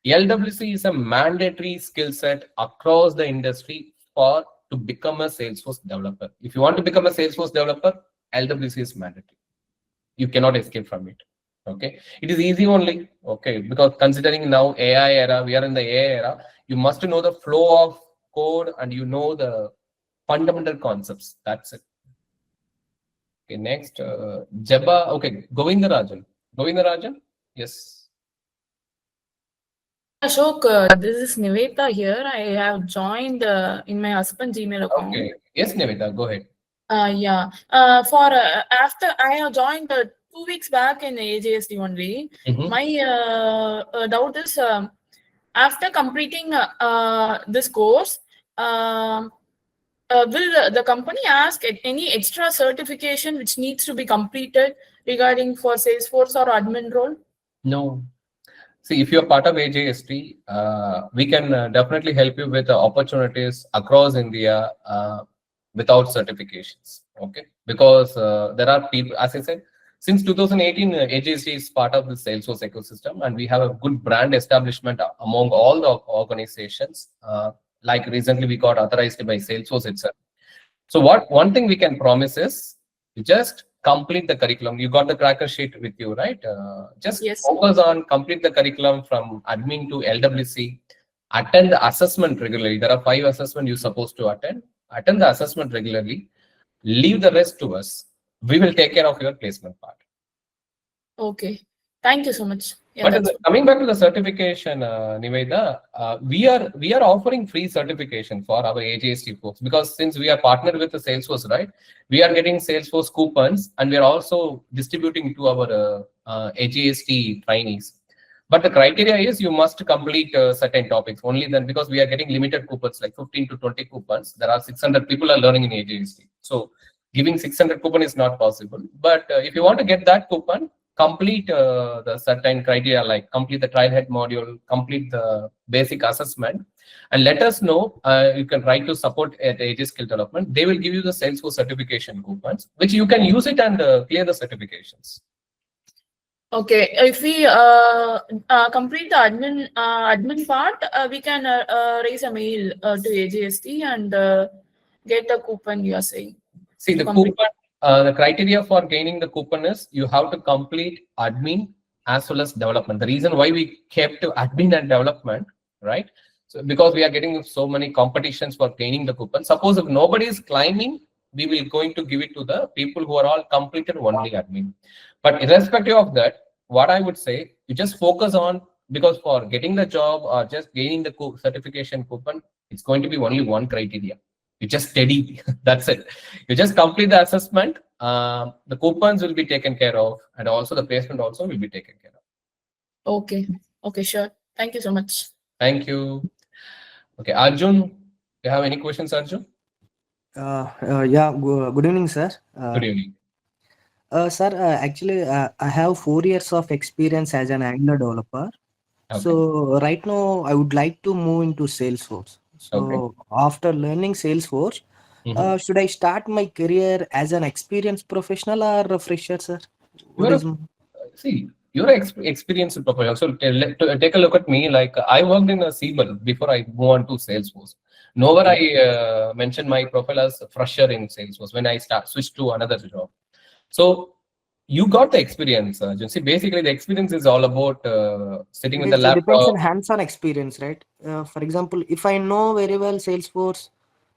LWC is a mandatory skill set across the industry to become a Salesforce developer. If you want to become a Salesforce developer, LWC is mandatory. You cannot escape from it. Okay, it is easy only. Okay, because considering now AI era, we are in the AI era. You must know the flow of code and you know the fundamental concepts. That's it. Okay, next, Jabba. Okay, Govindarajan. Govindarajan. Yes. Ashok, this is Niveta here. I have joined in my husband's Gmail account. Okay. Yes, Niveta, go ahead. Yeah. After I have joined 2 weeks back in AJSD only. My doubt is after completing this course, will the company ask any extra certification which needs to be completed regarding for Salesforce or admin role? No. See, if you're part of AJST, we can definitely help you with opportunities across India without certifications. Okay, because there are people, as I said, since 2018, AJST is part of the Salesforce ecosystem, and we have a good brand establishment among all the organizations. Like recently, we got authorized by Salesforce itself. So one thing we can promise is you just complete the curriculum. You got the cracker sheet with you, right? Just focus on complete the curriculum from admin to LWC. Attend the assessment regularly. There are 5 assessments you're supposed to attend. Attend the assessment regularly. Leave the rest to us. We will take care of your placement part. Okay. Thank you so much. Yeah, but coming back to the certification, Niveda, we are offering free certification for our AJST folks, because since we are partnered with the Salesforce, right? We are getting Salesforce coupons, and we are also distributing to our AJST trainees. But the criteria is you must complete certain topics. Only then, because we are getting limited coupons, like 15 to 20 coupons. There are 600 people are learning in AJST. So giving 600 coupon is not possible. But if you want to get that coupon, complete the certain criteria, like complete the trial head module, complete the basic assessment, and let us know. You can write to support at AJ Skill Development. They will give you the Salesforce certification coupons, which you can use it and clear the certifications. Okay, if we complete the admin part, we can raise a mail to AJST and get the coupon you are saying. See, the coupon, the criteria for gaining the coupon is you have to complete admin as well as development. The reason why we kept admin and development, right? So because we are getting so many competitions for gaining the coupon. Suppose if nobody is climbing, we will going to give it to the people who are all completed only admin. But irrespective of that, what I would say, you just focus on, because for getting the job or just gaining the certification coupon, it's going to be only one criteria. You just study. That's it. You just complete the assessment. The coupons will be taken care of, and also the placement also will be taken care of. Okay. Okay, sure. Thank you so much. Thank you. Okay, Arjun, you have any questions, Arjun? Yeah. Good evening, sir. Good evening. Sir, actually, I have 4 years of experience as an Angular developer. Okay. So right now, I would like to move into Salesforce. So after learning Salesforce, should I start my career as an experienced professional or a fresher, sir? See, you're an experienced professional. So take a look at me. Like I worked in a Siebel before I move on to Salesforce. Nowhere I mentioned my profile as a fresher in Salesforce when I switched to another job. So you got the experience, Arjun. See, basically the experience is all about sitting with the laptop. It depends on hands-on experience, right? For example, if I know very well Salesforce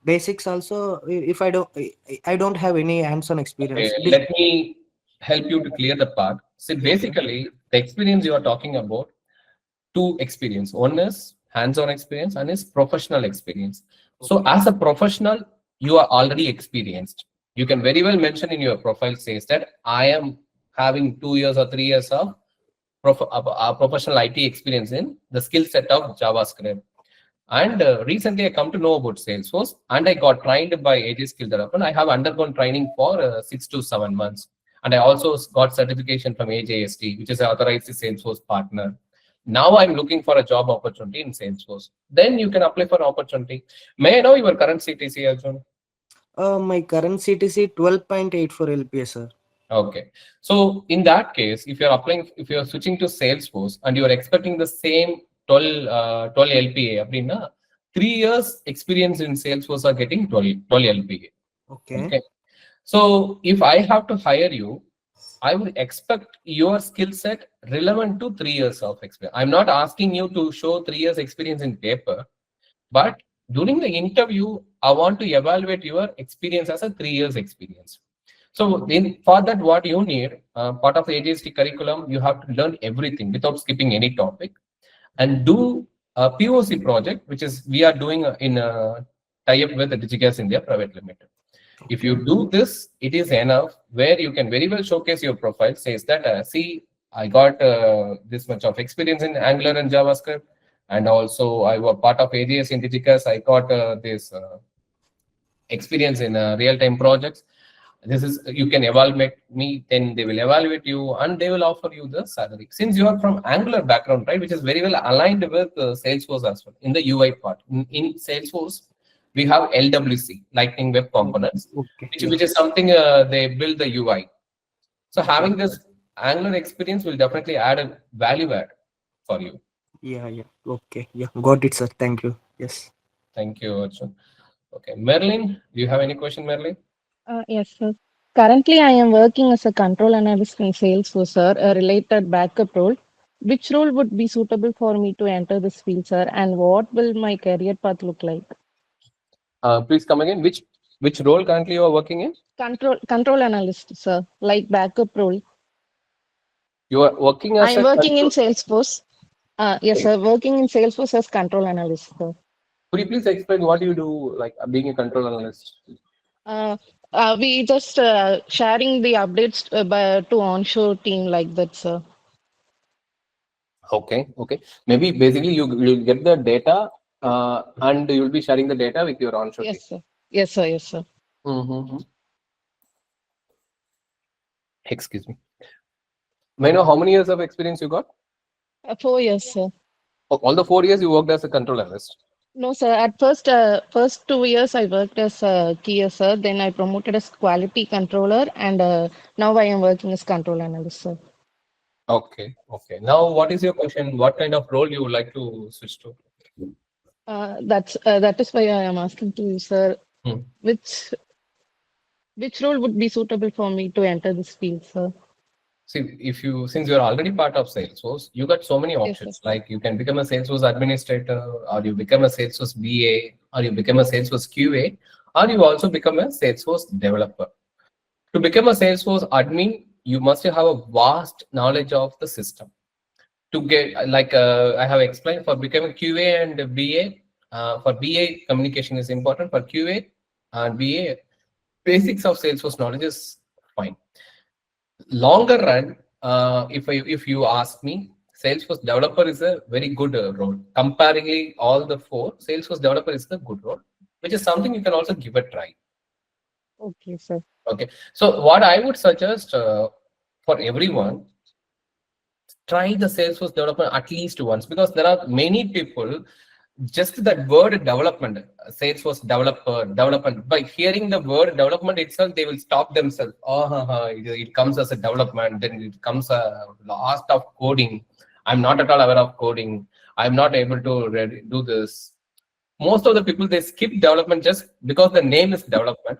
basics, also if I don't have any hands-on experience. Okay, let me help you to clear the part. See, basically the experience you are talking about, 2 experience. One is hands-on experience and is professional experience. So as a professional, you are already experienced. You can very well mention in your profile says that I am having 2 years or 3 years of professional IT experience in the skill set of JavaScript. And recently I come to know about Salesforce, and I got trained by AJ Skill Development. I have undergone training for 6 to 7 months. And I also got certification from AJST, which is an authorized Salesforce partner. Now I'm looking for a job opportunity in Salesforce. Then you can apply for an opportunity. May I know your current CTC, Arjun? My current CTC 12.8 for LPA, sir. Okay. So in that case, if you're applying, if you're switching to Salesforce and you're expecting the same 12 LPA, அப்படின்னா 3 years experience in Salesforce are getting 12 LPA. Okay. So if I have to hire you, I would expect your skill set relevant to 3 years of experience. I'm not asking you to show 3 years experience in paper, but during the interview, I want to evaluate your experience as a 3 years experience. So for that, what you need, part of the AJST curriculum, you have to learn everything without skipping any topic, and do a POC project, which is we are doing in a tie-up with the DigiGas India Private Limited. If you do this, it is enough where you can very well showcase your profile, says that, see, I got this much of experience in Angular and JavaScript, and also I was part of AJS in DigiGas. I got this experience in real-time projects. This is, you can evaluate me, then they will evaluate you and they will offer you the salary. Since you are from Angular background, right, which is very well aligned with Salesforce as well in the UI part. In Salesforce, we have LWC, Lightning Web Components, which is something they build the UI. So having this Angular experience will definitely add a value add for you. Yeah. Okay. Yeah. Got it, sir. Thank you. Yes. Thank you, Arjun. Okay. Merlin, do you have any question, Merlin? Yes, sir. Currently, I am working as a control analyst in Salesforce, sir, a related backup role. Which role would be suitable for me to enter this field, sir? And what will my career path look like? Please come again. Which role currently you are working in? Control analyst, sir, like backup role. You are working as I am working in Salesforce. Yes, sir, working in Salesforce as control analyst, sir. Could you please explain what you do, like being a control analyst? We just sharing the updates to onshore team like that, sir. Okay. Maybe basically you will get the data and you will be sharing the data with your onshore team. Yes, sir. Mm-hmm. Excuse me. May I know how many years of experience you got? 4 years, sir. All the 4 years you worked as a control analyst? No, sir. At first 2 years I worked as a QA, sir. Then I promoted as quality controller, and now I am working as control analyst, sir. Okay. Now, what is your question? What kind of role you would like to switch to? That is why I am asking to you, sir. Which role would be suitable for me to enter this field, sir? See, since you're already part of Salesforce, you got so many options. Yes, like you can become a Salesforce administrator, or you become a Salesforce BA, or you become a Salesforce QA, or you also become a Salesforce developer. To become a Salesforce admin, you must have a vast knowledge of the system. To get, like I have explained, for becoming QA and BA, for BA communication is important. For QA and BA, basics of Salesforce knowledge is fine. Longer run, if you ask me, Salesforce developer is a very good role. Comparingly, all the 4, Salesforce developer is the good role, which is something you can also give a try. Okay, sir. Okay, so what I would suggest for everyone, try the Salesforce development at least once, because there are many people, just that word development, Salesforce development, by hearing the word development itself, they will stop themselves. It comes as a development, then it comes a last of coding. I'm not at all aware of coding. I'm not able to do this. Most of the people, they skip development just because the name is development.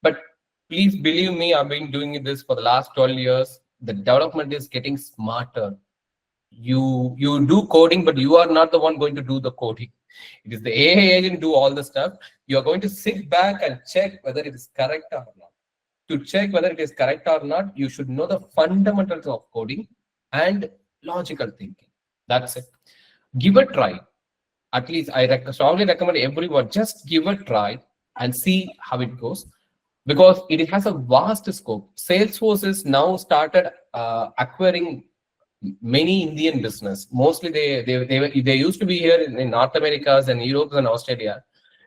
But please believe me, I've been doing this for the last 12 years. The development is getting smarter. You do coding, but you are not the one going to do the coding. It is the AI agent do all the stuff. You are going to sit back and check whether it is correct or not. To check whether it is correct or not, you should know the fundamentals of coding and logical thinking. That's it. Give a try. At least I strongly recommend everyone, just give a try and see how it goes, because it has a vast scope. Salesforce is now started acquiring many Indian business. Mostly they used to be here in North Americas and Europe and Australia.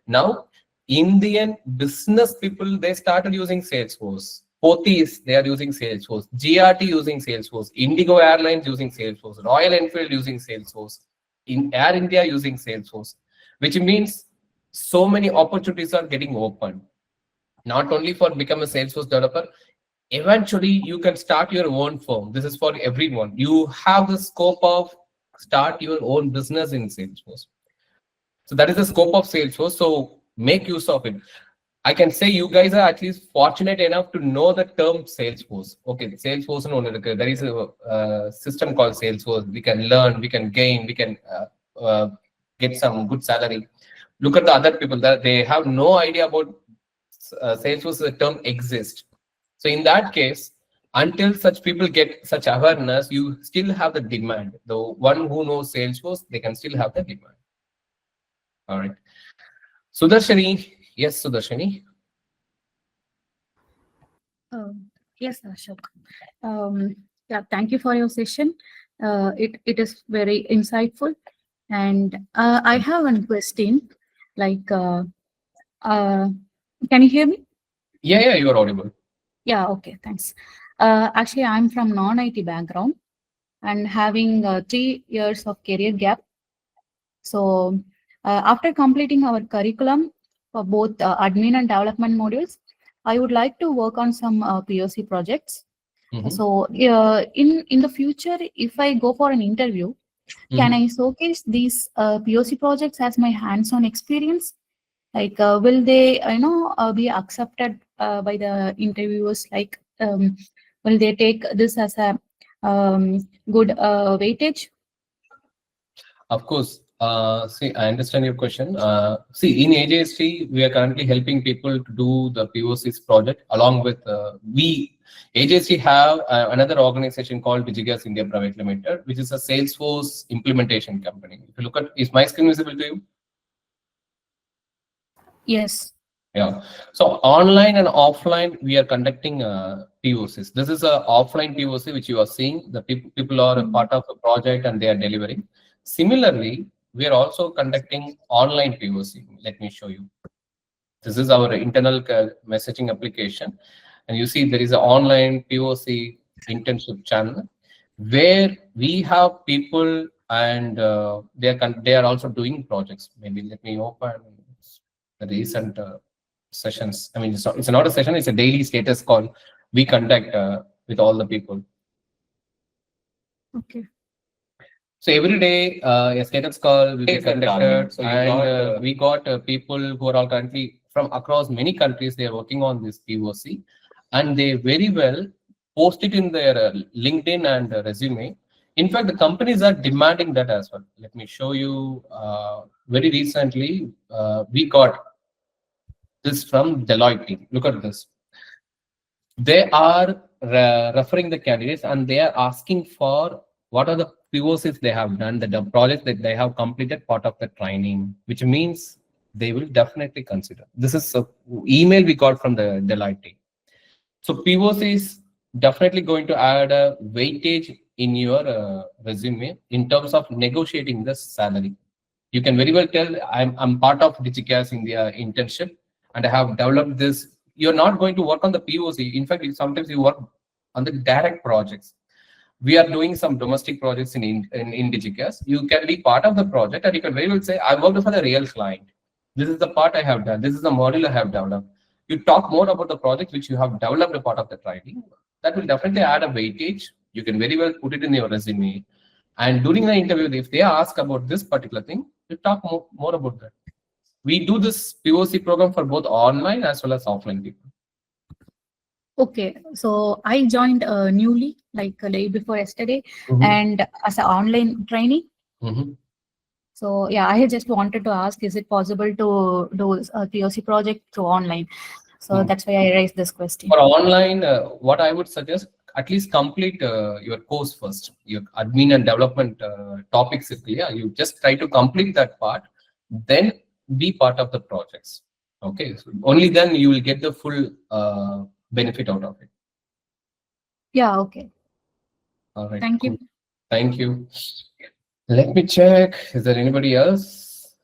Now Indian business people, they started using Salesforce. Pothys, they are using Salesforce. GRT using Salesforce. Indigo Airlines using Salesforce. Royal Enfield using Salesforce. In Air India using Salesforce, which means so many opportunities are getting open. Not only for become a Salesforce developer, eventually you can start your own firm. This is for everyone. You have the scope of start your own business in Salesforce. So that is the scope of Salesforce. So make use of it. I can say you guys are at least fortunate enough to know the term Salesforce. Okay, Salesforce, there is a system called Salesforce. We can learn, we can gain, we can get some good salary. Look at the other people that they have no idea about Salesforce. The term exists. So in that case, until such people get such awareness, you still have the demand. The one who knows Salesforce, they can still have the demand. All right. Sudarshani. Yes, Sudarshani. Yes, Ashok. Yeah, thank you for your session. It is very insightful. And I have one question. Like, can you hear me? Yeah, you are audible. Yeah, okay, thanks. Actually, I'm from non-IT background and having 3 years of career gap. So after completing our curriculum for both admin and development modules, I would like to work on some POC projects. So in the future, if I go for an interview, can I showcase these POC projects as my hands-on experience? Like, will they, be accepted by the interviewers? Like, will they take this as a good weightage? Of course. See, I understand your question. See, in AJST, we are currently helping people to do the POCs project along with AJST have another organization called Vigigas India Private Limited, which is a Salesforce implementation company. If you look at, is my screen visible to you? Yes. Yeah. So online and offline, we are conducting POCs. This is a offline POC which you are seeing. The people are a part of the project and they are delivering. Similarly, we are also conducting online POC. Let me show you. This is our internal messaging application. And you see there is an online POC internship channel where we have people and they are also doing projects. Maybe let me open the recent sessions. I mean, it's not a session, it's a daily status call we conduct with all the people. Okay. So every day, a status call will be conducted, so and we got people who are all currently from across many countries. They are working on this POC, and they very well post it in their LinkedIn and resume. In fact, the companies are demanding that as well. Let me show you. Very recently, we got this from Deloitte. Look at this. They are referring the candidates, and they are asking for what are the POCs they have done, the projects that they have completed part of the training, which means they will definitely consider. This is an email we got from the Deloitte. So POC is definitely going to add a weightage in your resume in terms of negotiating the salary. You can very well tell I'm part of Digigas India internship and I have developed this. You're not going to work on the POC. In fact, sometimes you work on the direct projects. We are doing some domestic projects in Digigas. You can be part of the project and you can very well say, I worked for the real client. This is the part I have done. This is the module I have developed. You talk more about the project which you have developed a part of the training. That will definitely add a weightage. You can very well put it in your resume. And during the interview, if they ask about this particular thing, you talk more about that. We do this POC program for both online as well as offline people. Okay, so I joined newly, like a day before yesterday, and as an online trainee. So yeah, I just wanted to ask, is it possible to do a POC project through online? So that's why I raised this question. For online, what I would suggest, at least complete your course first. Your admin and development topics is clear. You just try to complete that part, then be part of the projects. Okay, so only then you will get the full benefit out of it. Yeah, okay. All right. Thank you. Thank you. Let me check. Is there anybody else?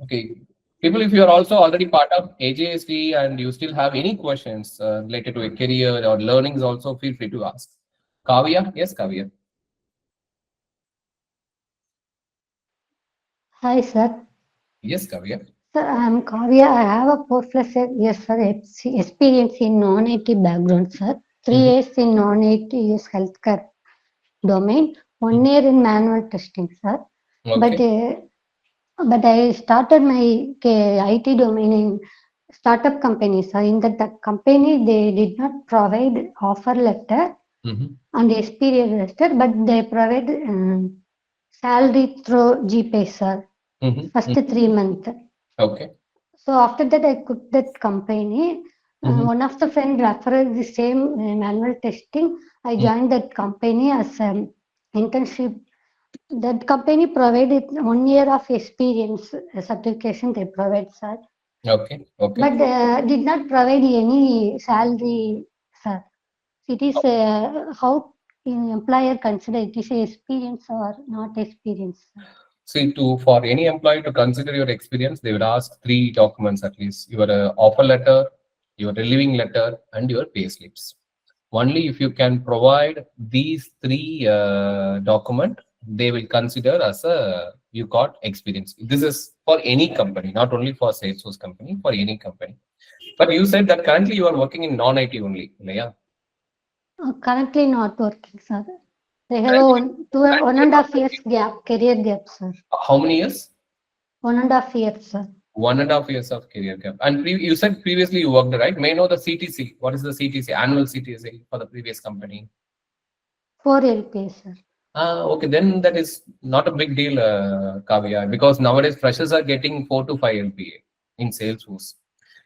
Okay. People, if you are also already part of AJSD and you still have any questions related to a career or learnings, also feel free to ask. Kavya? Yes, Kavya. Hi, sir. Yes, Kavya. Sir, I'm Kavya. I have a 4+ years, sir, experience in non-IT background, sir. 3 years in non-IT US healthcare domain, 1 year in manual testing, sir. Okay. But I started my IT domain in startup company, sir. In that company, they did not provide offer letter and experience letter, but they provide salary through GPay, sir. First 3 months. Okay. So after that, I quit that company. One of the friend referred the same manual testing. I joined that company as an internship. That company provided 1 year of experience certification they provide, sir. Okay. Okay. But did not provide any salary, sir. It is how employer consider it is experience or not experience, sir. See, for any employee to consider your experience, they would ask 3 documents at least: your offer letter, your relieving letter, and your pay slips. Only if you can provide these 3 documents, they will consider as you got experience. This is for any company, not only for Salesforce company, for any company. But you said that currently you are working in non-IT only, yeah? Currently not working, sir. They have a 1.5 years gap, career gap, sir. How many years? 1.5 years, sir. 1.5 years of career gap. And you said previously you worked, right? May I know the CTC? What is the CTC, annual CTC for the previous company? 4 LPA, sir. Okay, then that is not a big deal, Kavya, because nowadays freshers are getting 4 to 5 LPA in Salesforce.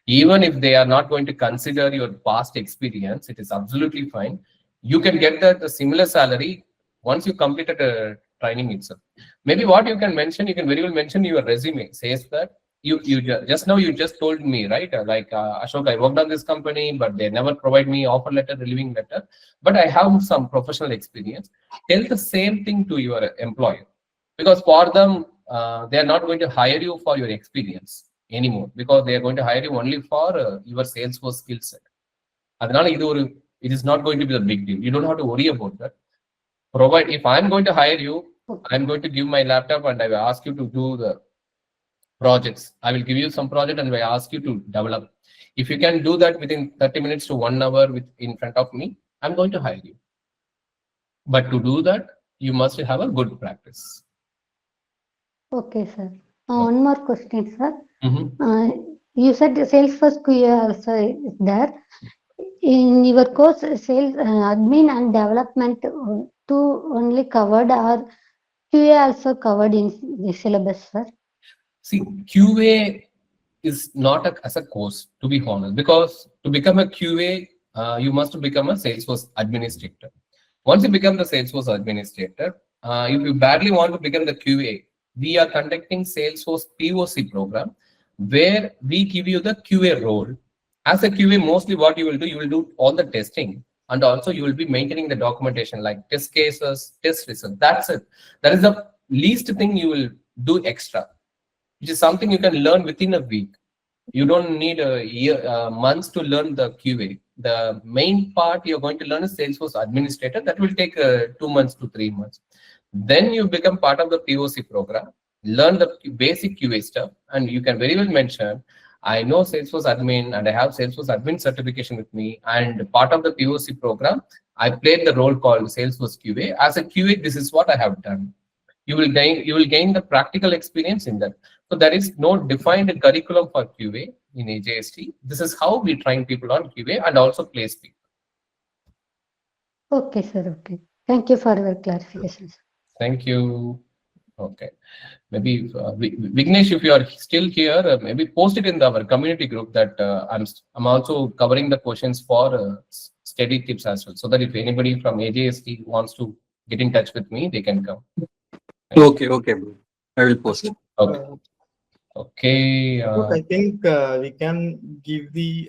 Even if they are not going to consider your past experience, it is absolutely fine. You can get the similar salary once you completed a training itself. Maybe what you can mention, you can very well mention your resume says that you just now you just told me, right? Ashok, I worked on this company, but they never provide me offer letter, relieving letter. But I have some professional experience. Tell the same thing to your employer, because for them they are not going to hire you for your experience anymore, because they are going to hire you only for your Salesforce skill set. It is not going to be a big deal. You don't have to worry about that. Provide, if I'm going to hire you, I'm going to give my laptop and I will ask you to do the projects. I will give you some project and I ask you to develop. If you can do that within 30 minutes to 1 hour in front of me, I'm going to hire you. But to do that, you must have a good practice. Okay, sir. One more question, sir. You said Salesforce QA also is there. In your course, sales admin and development two only covered, or QA also covered in the syllabus, sir? See, QA is not as a course, to be honest, because to become a QA, you must become a Salesforce administrator. Once you become the Salesforce administrator, if you badly want to become the QA, we are conducting Salesforce POC program, where we give you the QA role. As a QA, mostly what you will do all the testing, and also you will be maintaining the documentation like test cases, test results. That's it. That is the least thing you will do extra, which is something you can learn within a week. You don't need a year, months to learn the QA. The main part you're going to learn is Salesforce administrator. That will take 2 months to 3 months. Then you become part of the POC program, learn the basic QA stuff, and you can very well mention, I know Salesforce admin and I have Salesforce admin certification with me, and part of the POC program, I played the role called Salesforce QA. As a QA, this is what I have done. You will gain the practical experience in that. So there is no defined curriculum for QA in AJST. This is how we train people on QA and also place people. Okay, sir. Okay. Thank you for your clarification, sir. Thank you. Okay. Maybe Vignesh, if you are still here, maybe post it in our community group that I'm also covering the questions for study tips as well, so that if anybody from AJST wants to get in touch with me, they can come. Okay, bro. I will post. Okay. Okay. I think we can give the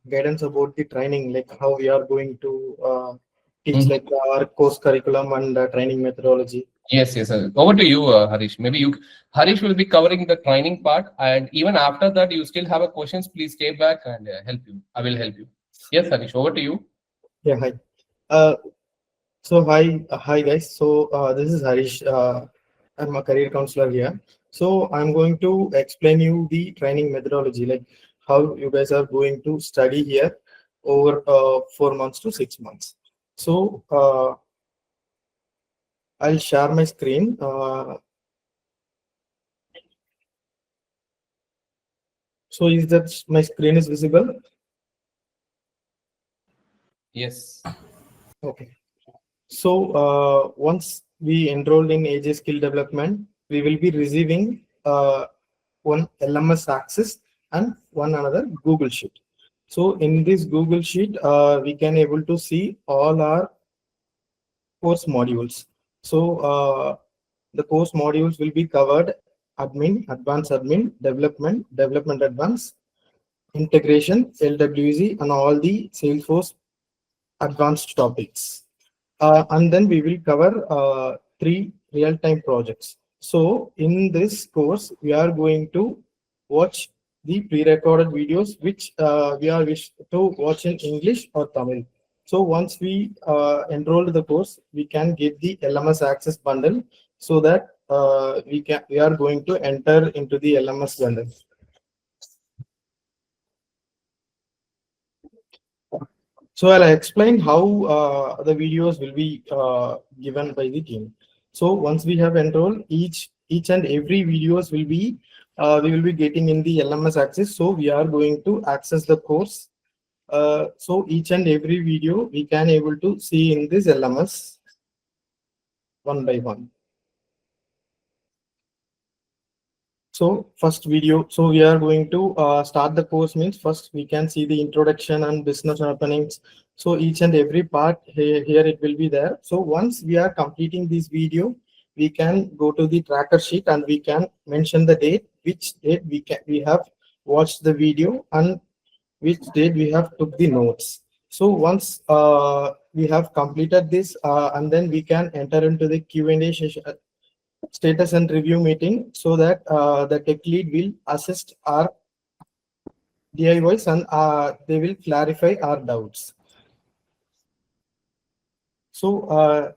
guidance about the training, like how we are going to teach like our course curriculum and training methodology. Yes, yes. Over to you, Harish. Maybe Harish will be covering the training part, and even after that, you still have a questions. Please stay back and help you. I will help you. Yes, Harish. Over to you. Yeah, hi. So hi guys. So this is Harish. I'm a career counselor here. So I'm going to explain you the training methodology, like how you guys are going to study here over 4 months to 6 months. So I'll share my screen. So is that my screen is visible? Yes. Okay. So once we enrolled in AJ skill development, we will be receiving one LMS access and one another Google Sheet. So in this Google Sheet, we can able to see all our course modules. So the course modules will be covered: admin, advanced admin, development, development advanced, integration, LWC, and all the Salesforce advanced topics. And then we will cover 3 real-time projects. So in this course, we are going to watch the pre-recorded videos, which we are wish to watch in English or Tamil. So once we enroll the course, we can get the LMS access bundle, so that we are going to enter into the LMS bundle. So I'll explain how the videos will be given by the team. So once we have enrolled, each and every videos will be we will be getting in the LMS access. So we are going to access the course. So each and every video we can able to see in this LMS one by one. So first video, so we are going to start the course. Means first we can see the introduction and business happenings. So each and every part here it will be there. So once we are completing this video, we can go to the tracker sheet and we can mention the date, which date we have watched the video and which date we have took the notes. So once we have completed this, and then we can enter into the Q&A session, status and review meeting, so that the tech lead will assist our DIYs and they will clarify our doubts. So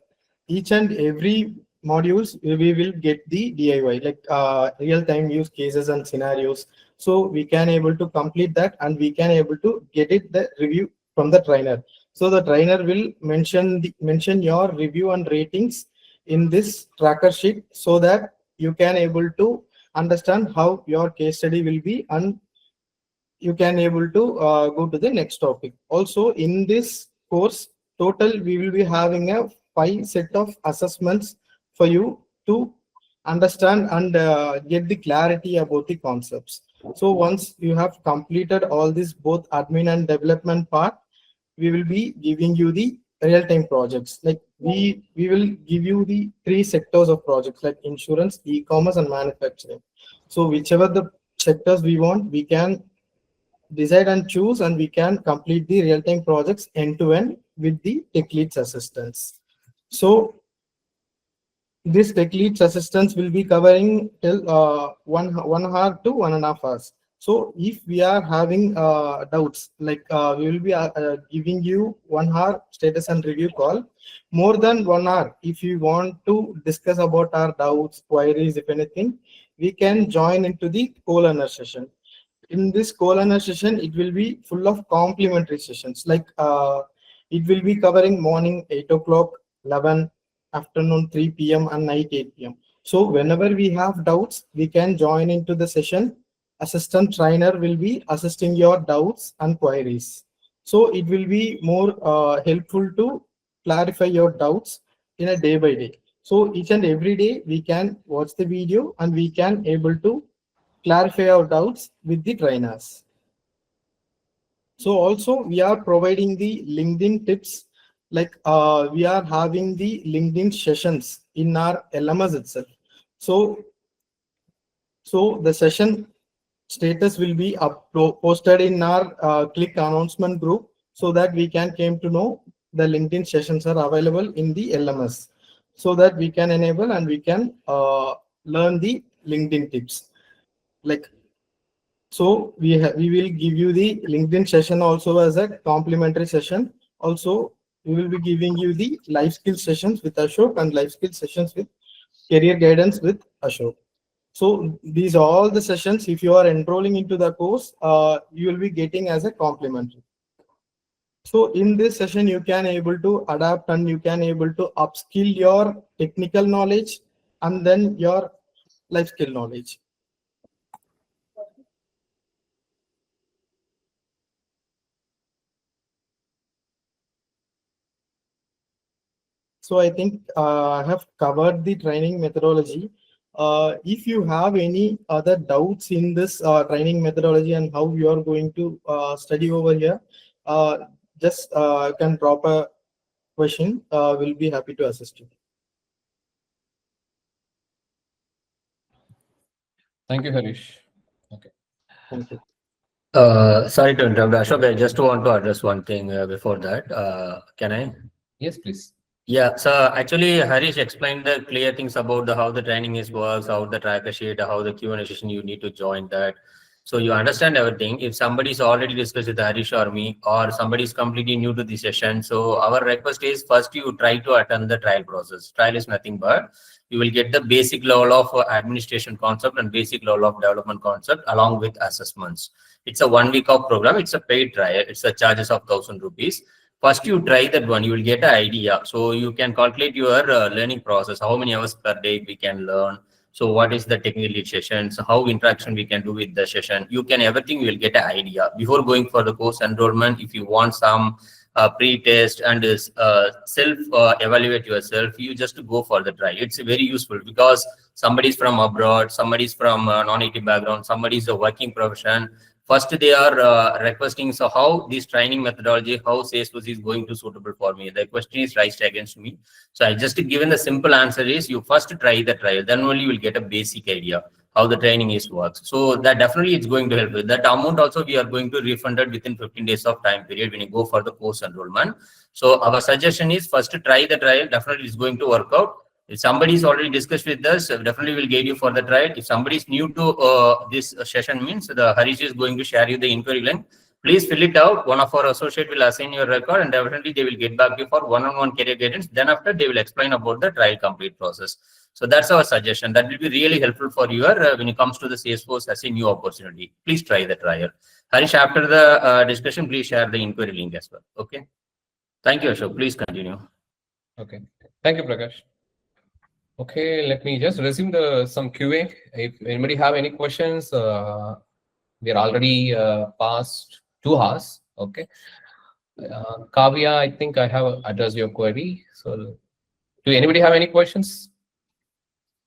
each and every modules we will get the DIY, like real-time use cases and scenarios. So we can able to complete that and we can able to get it the review from the trainer. So the trainer will mention your review and ratings in this tracker sheet, so that you can able to understand how your case study will be and you can able to go to the next topic. Also in this course, total we will be having a 5 set of assessments for you to understand and get the clarity about the concepts. So once you have completed all this, both admin and development part, we will be giving you the real-time projects. Like we will give you the 3 sectors of projects, like insurance, e-commerce, and manufacturing. So whichever the sectors we want, we can decide and choose, and we can complete the real-time projects end-to-end with the tech leads assistance. So this tech leads assistance will be covering till 1 hour to 1.5 hours. So if we are having doubts, like we will be giving you 1 hour status and review call. More than 1 hour, if you want to discuss about our doubts, queries, if anything, we can join into the co-learner session. In this co-learner session, it will be full of complimentary sessions. Like it will be covering morning 8 o'clock, 11, afternoon 3 p.m. and night 8 p.m. So whenever we have doubts, we can join into the session. Assistant trainer will be assisting your doubts and queries. So it will be more helpful to clarify your doubts in a day by day. So each and every day we can watch the video and we can able to clarify our doubts with the trainers. So also we are providing the LinkedIn tips, like we are having the LinkedIn sessions in our LMS itself. So the session status will be posted in our click announcement group, so that we can came to know the LinkedIn sessions are available in the LMS, so that we can enable and we can learn the LinkedIn tips. Like, so we will give you the LinkedIn session also as a complimentary session. Also, we will be giving you the life skill sessions with Ashok and life skill sessions with career guidance with Ashok. So these are all the sessions. If you are enrolling into the course, you will be getting as a complimentary. So in this session, you can able to adapt and you can able to upskill your technical knowledge and then your life skill knowledge. So I think I have covered the training methodology. If you have any other doubts in this training methodology and how you are going to study over here, just can drop a question. We'll be happy to assist you. Thank you, Harish. Okay. Thank you. Sorry to interrupt, Ashok. I just want to address one thing before that. Can I? Yes, please. Yeah, so actually Harish explained the clear things about how the training is works, how the tracker sheet, how the Q&A session you need to join that. So you understand everything. If somebody is already discussed with Harish or me, or somebody is completely new to the session, so our request is first you try to attend the trial process. Trial is nothing but you will get the basic level of administration concept and basic level of development concept along with assessments. It's a 1 week of program. It's a paid trial. It's a charges of 1,000 rupees. First, you try that one, you will get an idea. So you can calculate your learning process, how many hours per day we can learn. So what is the technical sessions, how interaction we can do with the session. You can everything, you will get an idea. Before going for the course enrollment, if you want some pre-test and self-evaluate yourself, you just go for the trial. It's very useful because somebody's from abroad, somebody's from non-IT background, somebody's a working profession. First, they are requesting, so how this training methodology, how Salesforce is going to suitable for me? The question is raised against me. So I just given the simple answer is you first try the trial, then only you will get a basic idea how the training is works. So that definitely is going to help with that amount. Also, we are going to refund it within 15 days of time period when you go for the course enrollment. So our suggestion is first try the trial, definitely is going to work out. If somebody is already discussed with us, definitely will guide you for the trial. If somebody is new to this session, means the Harish is going to share you the inquiry link. Please fill it out. One of our associate will assign your record and definitely they will get back to you for one-on-one career guidance. Then after they will explain about the trial complete process. So that's our suggestion. That will be really helpful for you when it comes to the Salesforce as a new opportunity. Please try the trial. Harish, after the discussion, please share the inquiry link as well. Okay. Thank you, Ashok. Please continue. Okay. Thank you, Prakash. Okay, let me just resume some QA. If anybody have any questions, we are already past 2 hours. Okay. Kavya, I think I have addressed your query. So do anybody have any questions?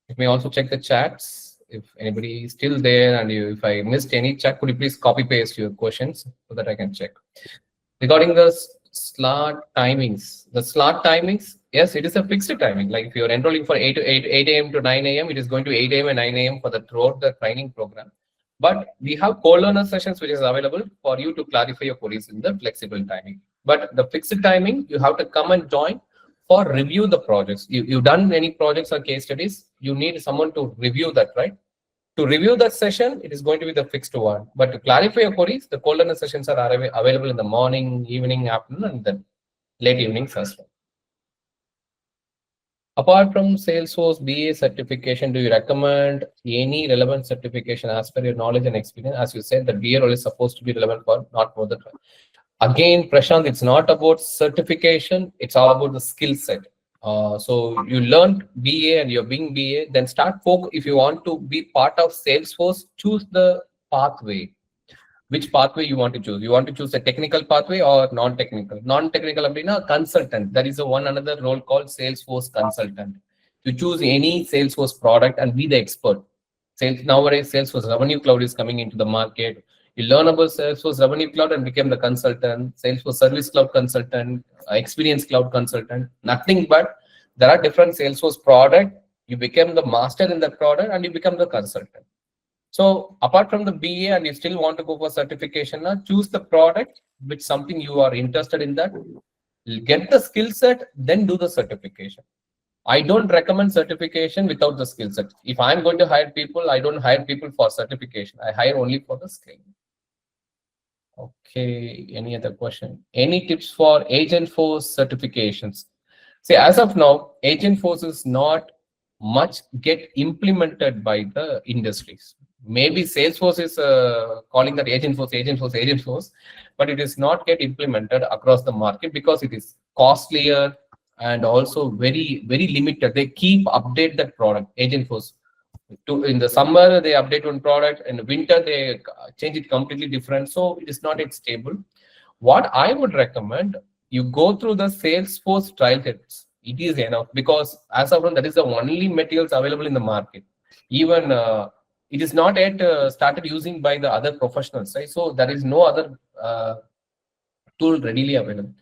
You may also check the chats. If anybody is still there and if I missed any chat, could you please copy paste your questions so that I can check. Regarding the slot timings, yes, it is a fixed timing. Like if you're enrolling for 8 a.m. to 9 a.m., it is going to be 8 a.m. and 9 a.m. for throughout the training program. But we have co-learner sessions which is available for you to clarify your queries in the flexible timing. But the fixed timing, you have to come and join for review the projects. You've done any projects or case studies, you need someone to review that, right? To review that session, it is going to be the fixed one. But to clarify your queries, the cold learner sessions are available in the morning, evening, afternoon, and then late evenings as well. Apart from Salesforce BA certification, do you recommend any relevant certification as per your knowledge and experience? As you said, the BA role is supposed to be relevant for not more than. Again, Prashant, it's not about certification, it's all about the skill set. So you learned BA and you're being BA, then start focus. If you want to be part of Salesforce, choose the pathway. Which pathway you want to choose? You want to choose a technical pathway or non-technical? Non-technical consultant. There is another role called Salesforce consultant. You choose any Salesforce product and be the expert. Nowadays, Salesforce Revenue Cloud is coming into the market. You learn about Salesforce Revenue Cloud and become the consultant, Salesforce Service Cloud consultant, Experience Cloud consultant. Nothing but there are different Salesforce product. You become the master in that product and you become the consultant. So apart from the BA and you still want to go for certification, choose the product which something you are interested in that. Get the skill set, then do the certification. I don't recommend certification without the skill set. If I'm going to hire people, I don't hire people for certification. I hire only for the skill. Okay, any other question? Any tips for Agentforce certifications? See, as of now, Agentforce is not much get implemented by the industries. Maybe Salesforce is calling that Agentforce, but it is not get implemented across the market because it is costlier and also very, very limited. They keep update that product, Agentforce. In the summer they update one product, and winter they change it completely different, so it is not yet stable. What I would recommend, you go through the Salesforce trial hits. It is enough, because as of now that is the only materials available in the market. Even it is not yet started using by the other professionals, right? So there is no other tool readily available.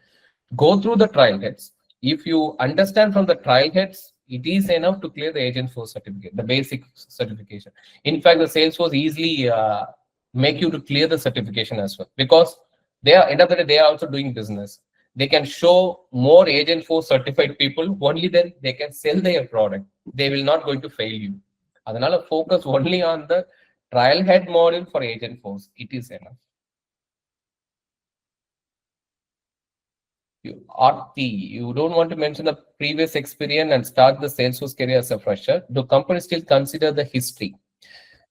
Go through the trial hits. If you understand from the trial hits, it is enough to clear the Agentforce certificate, the basic certification. In fact, the Salesforce easily make you to clear the certification as well, because they are, end of the day, they are also doing business. They can show more Agentforce certified people, only then they can sell their product. They will not going to fail you. Adhanala focus only on the trial head module for Agentforce. It is enough. You don't want to mention the previous experience and start the Salesforce career as a fresher. Do companies still consider the history?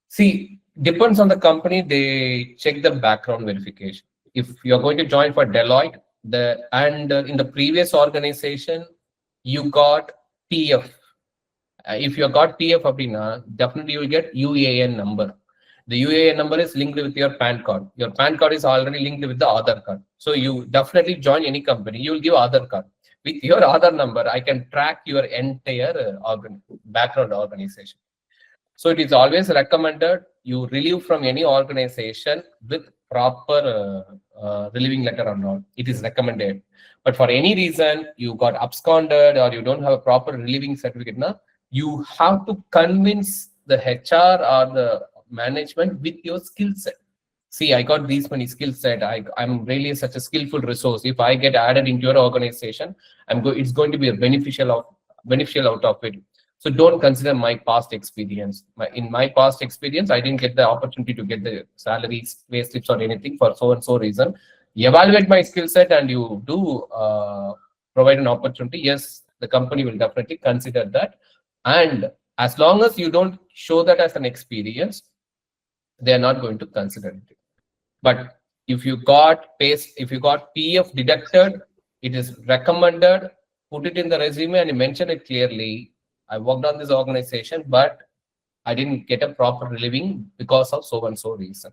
See, depends on the company. They check the background verification. If you're going to join for Deloitte, in the previous organization, you got TF. If you got TF abdina, definitely you will get UAN number. The UAN number is linked with your PAN card. Your PAN card is already linked with the Aadhaar card. So you definitely join any company, you will give Aadhaar card. With your Aadhaar number, I can track your entire background organization. So it is always recommended you relieve from any organization with proper relieving letter or not. It is recommended. But for any reason you got absconded or you don't have a proper relieving certificate, you have to convince the HR or the management with your skill set. See, I got these many skill set. I'm really such a skillful resource. If I get added into your organization, it's going to be a beneficial out of it. So don't consider my past experience. In my past experience, I didn't get the opportunity to get the salaries, pay slips, or anything for so and so reason. You evaluate my skill set and you do provide an opportunity. Yes, the company will definitely consider that. And as long as you don't show that as an experience, they are not going to consider it. But if you got PF deducted, it is recommended, put it in the resume and mention it clearly. I worked on this organization, but I didn't get a proper living because of so and so reason.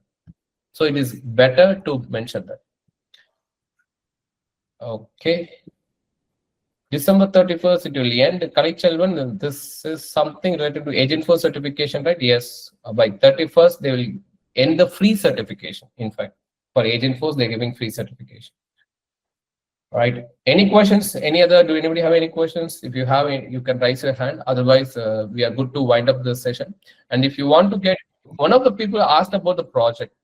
So it is better to mention that. Okay. December 31st, it will end. Correct, Chelvan, this is something related to Agentforce certification, right? Yes. By 31st, they will end the free certification. In fact, for Agentforce, they're giving free certification. All right. Any questions? Do anybody have any questions? If you have any, you can raise your hand. Otherwise, we are good to wind up this session. And if you want to get, one of the people asked about the project.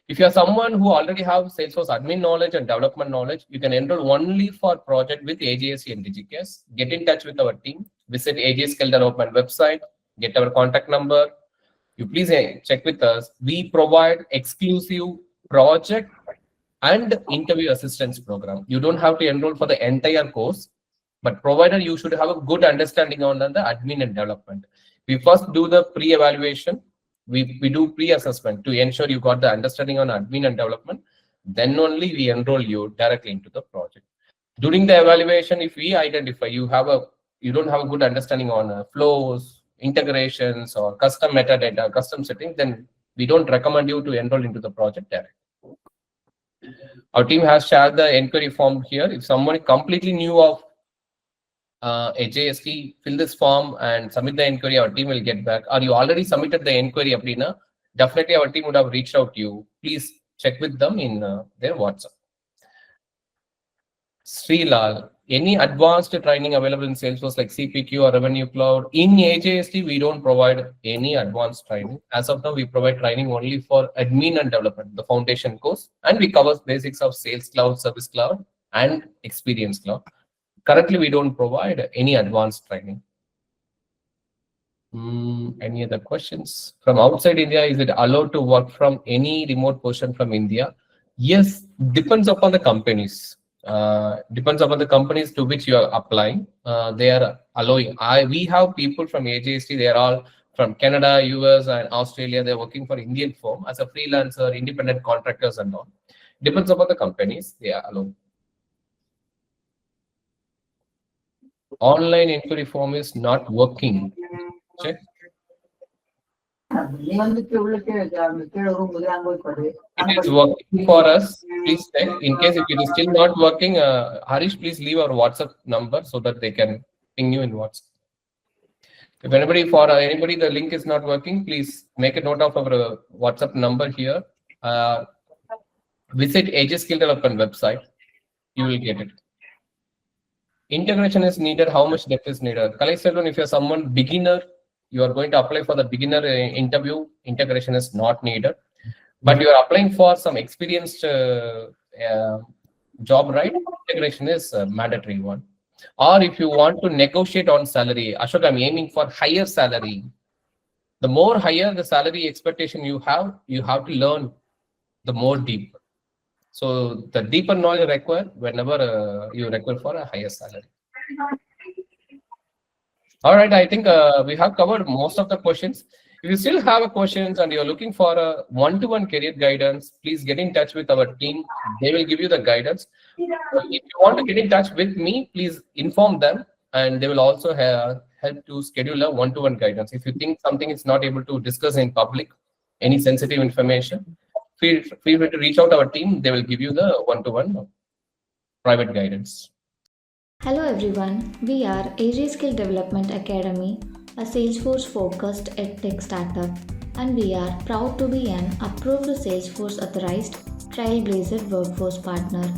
If you are someone who already have Salesforce admin knowledge and development knowledge, you can enroll only for project with AJSC and DigiCase. Get in touch with our team. Visit AJ Skill Development website. Get our contact number. You please check with us. We provide exclusive project and interview assistance program. You don't have to enroll for the entire course, but provided you should have a good understanding on the admin and development. We first do the pre-evaluation. We do pre-assessment to ensure you got the understanding on admin and development. Then only we enroll you directly into the project. During the evaluation, if we identify you don't have a good understanding on flows, integrations, or custom metadata, custom settings, then we don't recommend you to enroll into the project directly. Our team has shared the inquiry form here. If someone completely new of HAST, fill this form and submit the inquiry. Our team will get back. Or you already submitted the inquiry, Abdina, definitely our team would have reached out to you. Please check with them in their WhatsApp. Srilal, any advanced training available in Salesforce like CPQ or Revenue Cloud? In HAST, we don't provide any advanced training. As of now, we provide training only for admin and development, the foundation course, and we cover basics of Sales Cloud, Service Cloud, and experience law. Currently, we don't provide any advanced training. Any other questions? From outside India, is it allowed to work from any remote position from India? Yes, depends upon the companies. Depends upon the companies to which you are applying. They are allowing. We have people from AJST. They are all from Canada, US, and Australia. They're working for Indian firm as a freelancer, independent contractors, and all. Depends upon the companies. They are allowed. Online inquiry form is not working. Check. It is working for us. Please check. In case if it is still not working, Harish, please leave our WhatsApp number so that they can ping you in WhatsApp. If anybody the link is not working, please make a note of our WhatsApp number here. Visit AJ Skill Development website. You will get it. Integration is needed. How much depth is needed? If you're someone beginner, you are going to apply for the beginner interview, integration is not needed. But you are applying for some experienced job, right? Integration is a mandatory one. Or if you want to negotiate on salary, Ashok, I'm aiming for higher salary. The more higher the salary expectation you have to learn the more deep. So the deeper knowledge required whenever you require for a higher salary. All right, I think we have covered most of the questions. If you still have questions and you're looking for a one-to-one career guidance, please get in touch with our team. They will give you the guidance. If you want to get in touch with me, please inform them, and they will also help to schedule a one-to-one guidance. If you think something is not able to discuss in public, any sensitive information, feel free to reach out to our team. They will give you the one-to-one private guidance. Hello everyone, we are AJ Skill Development Academy, a Salesforce-focused edtech startup, and we are proud to be an approved Salesforce authorized Trailblazer workforce partner.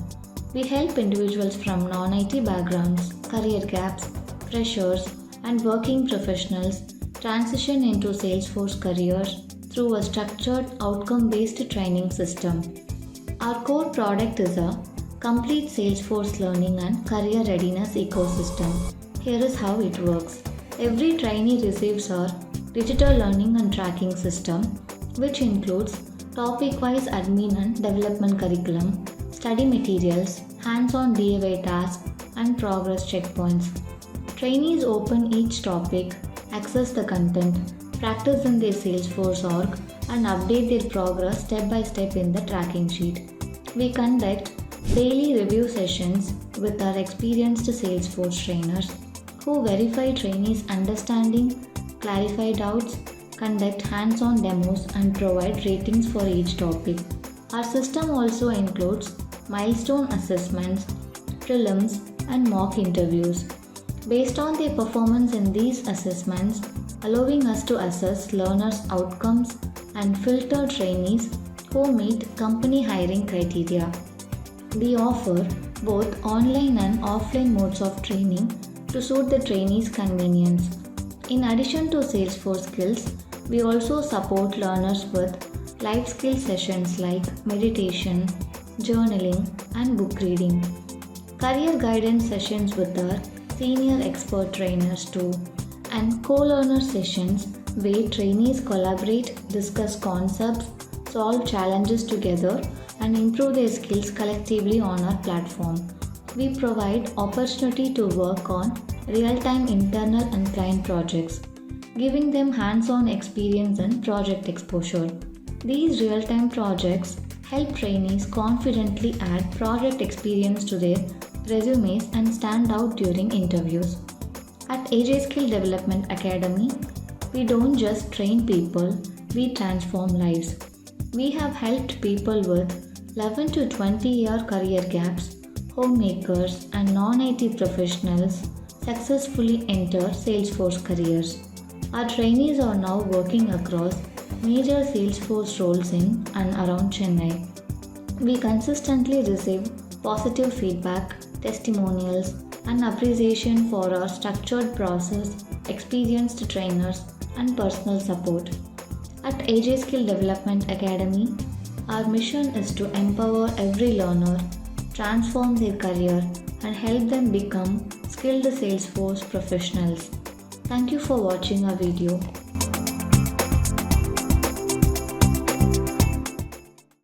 We help individuals from non-IT backgrounds, career gaps, freshers, and working professionals transition into Salesforce careers through a structured outcome-based training system. Our core product is a complete Salesforce learning and career readiness ecosystem. Here is how it works. Every trainee receives our digital learning and tracking system, which includes topic-wise admin and development curriculum, study materials, hands-on DIY tasks, and progress checkpoints. Trainees open each topic, access the content, practice in their Salesforce org, and update their progress step by step in the tracking sheet. We conduct daily review sessions with our experienced Salesforce trainers who verify trainees' understanding, clarify doubts, conduct hands-on demos, and provide ratings for each topic. Our system also includes milestone assessments, prelims, and mock interviews. Based on their performance in these assessments, allowing us to assess learners' outcomes and filter trainees who meet company hiring criteria. We offer both online and offline modes of training to suit the trainees' convenience. In addition to Salesforce skills, we also support learners with life skill sessions like meditation, journaling, and book reading. Career guidance sessions with our senior expert trainers too, and co-learner sessions where trainees collaborate, discuss concepts, solve challenges together, and improve their skills collectively on our platform. We provide opportunity to work on real-time internal and client projects, giving them hands-on experience and project exposure. These real-time projects help trainees confidently add project experience to their resumes and stand out during interviews. At AJ Skill Development Academy, we don't just train people, we transform lives. We have helped people with 11 to 20-year career gaps, homemakers, and non-IT professionals successfully enter Salesforce careers. Our trainees are now working across major Salesforce roles in and around Chennai. We consistently receive positive feedback, testimonials, and appreciation for our structured process, experienced trainers, and personal support. At AJ Skill Development Academy, our mission is to empower every learner, transform their career, and help them become skilled Salesforce professionals. Thank you for watching our video.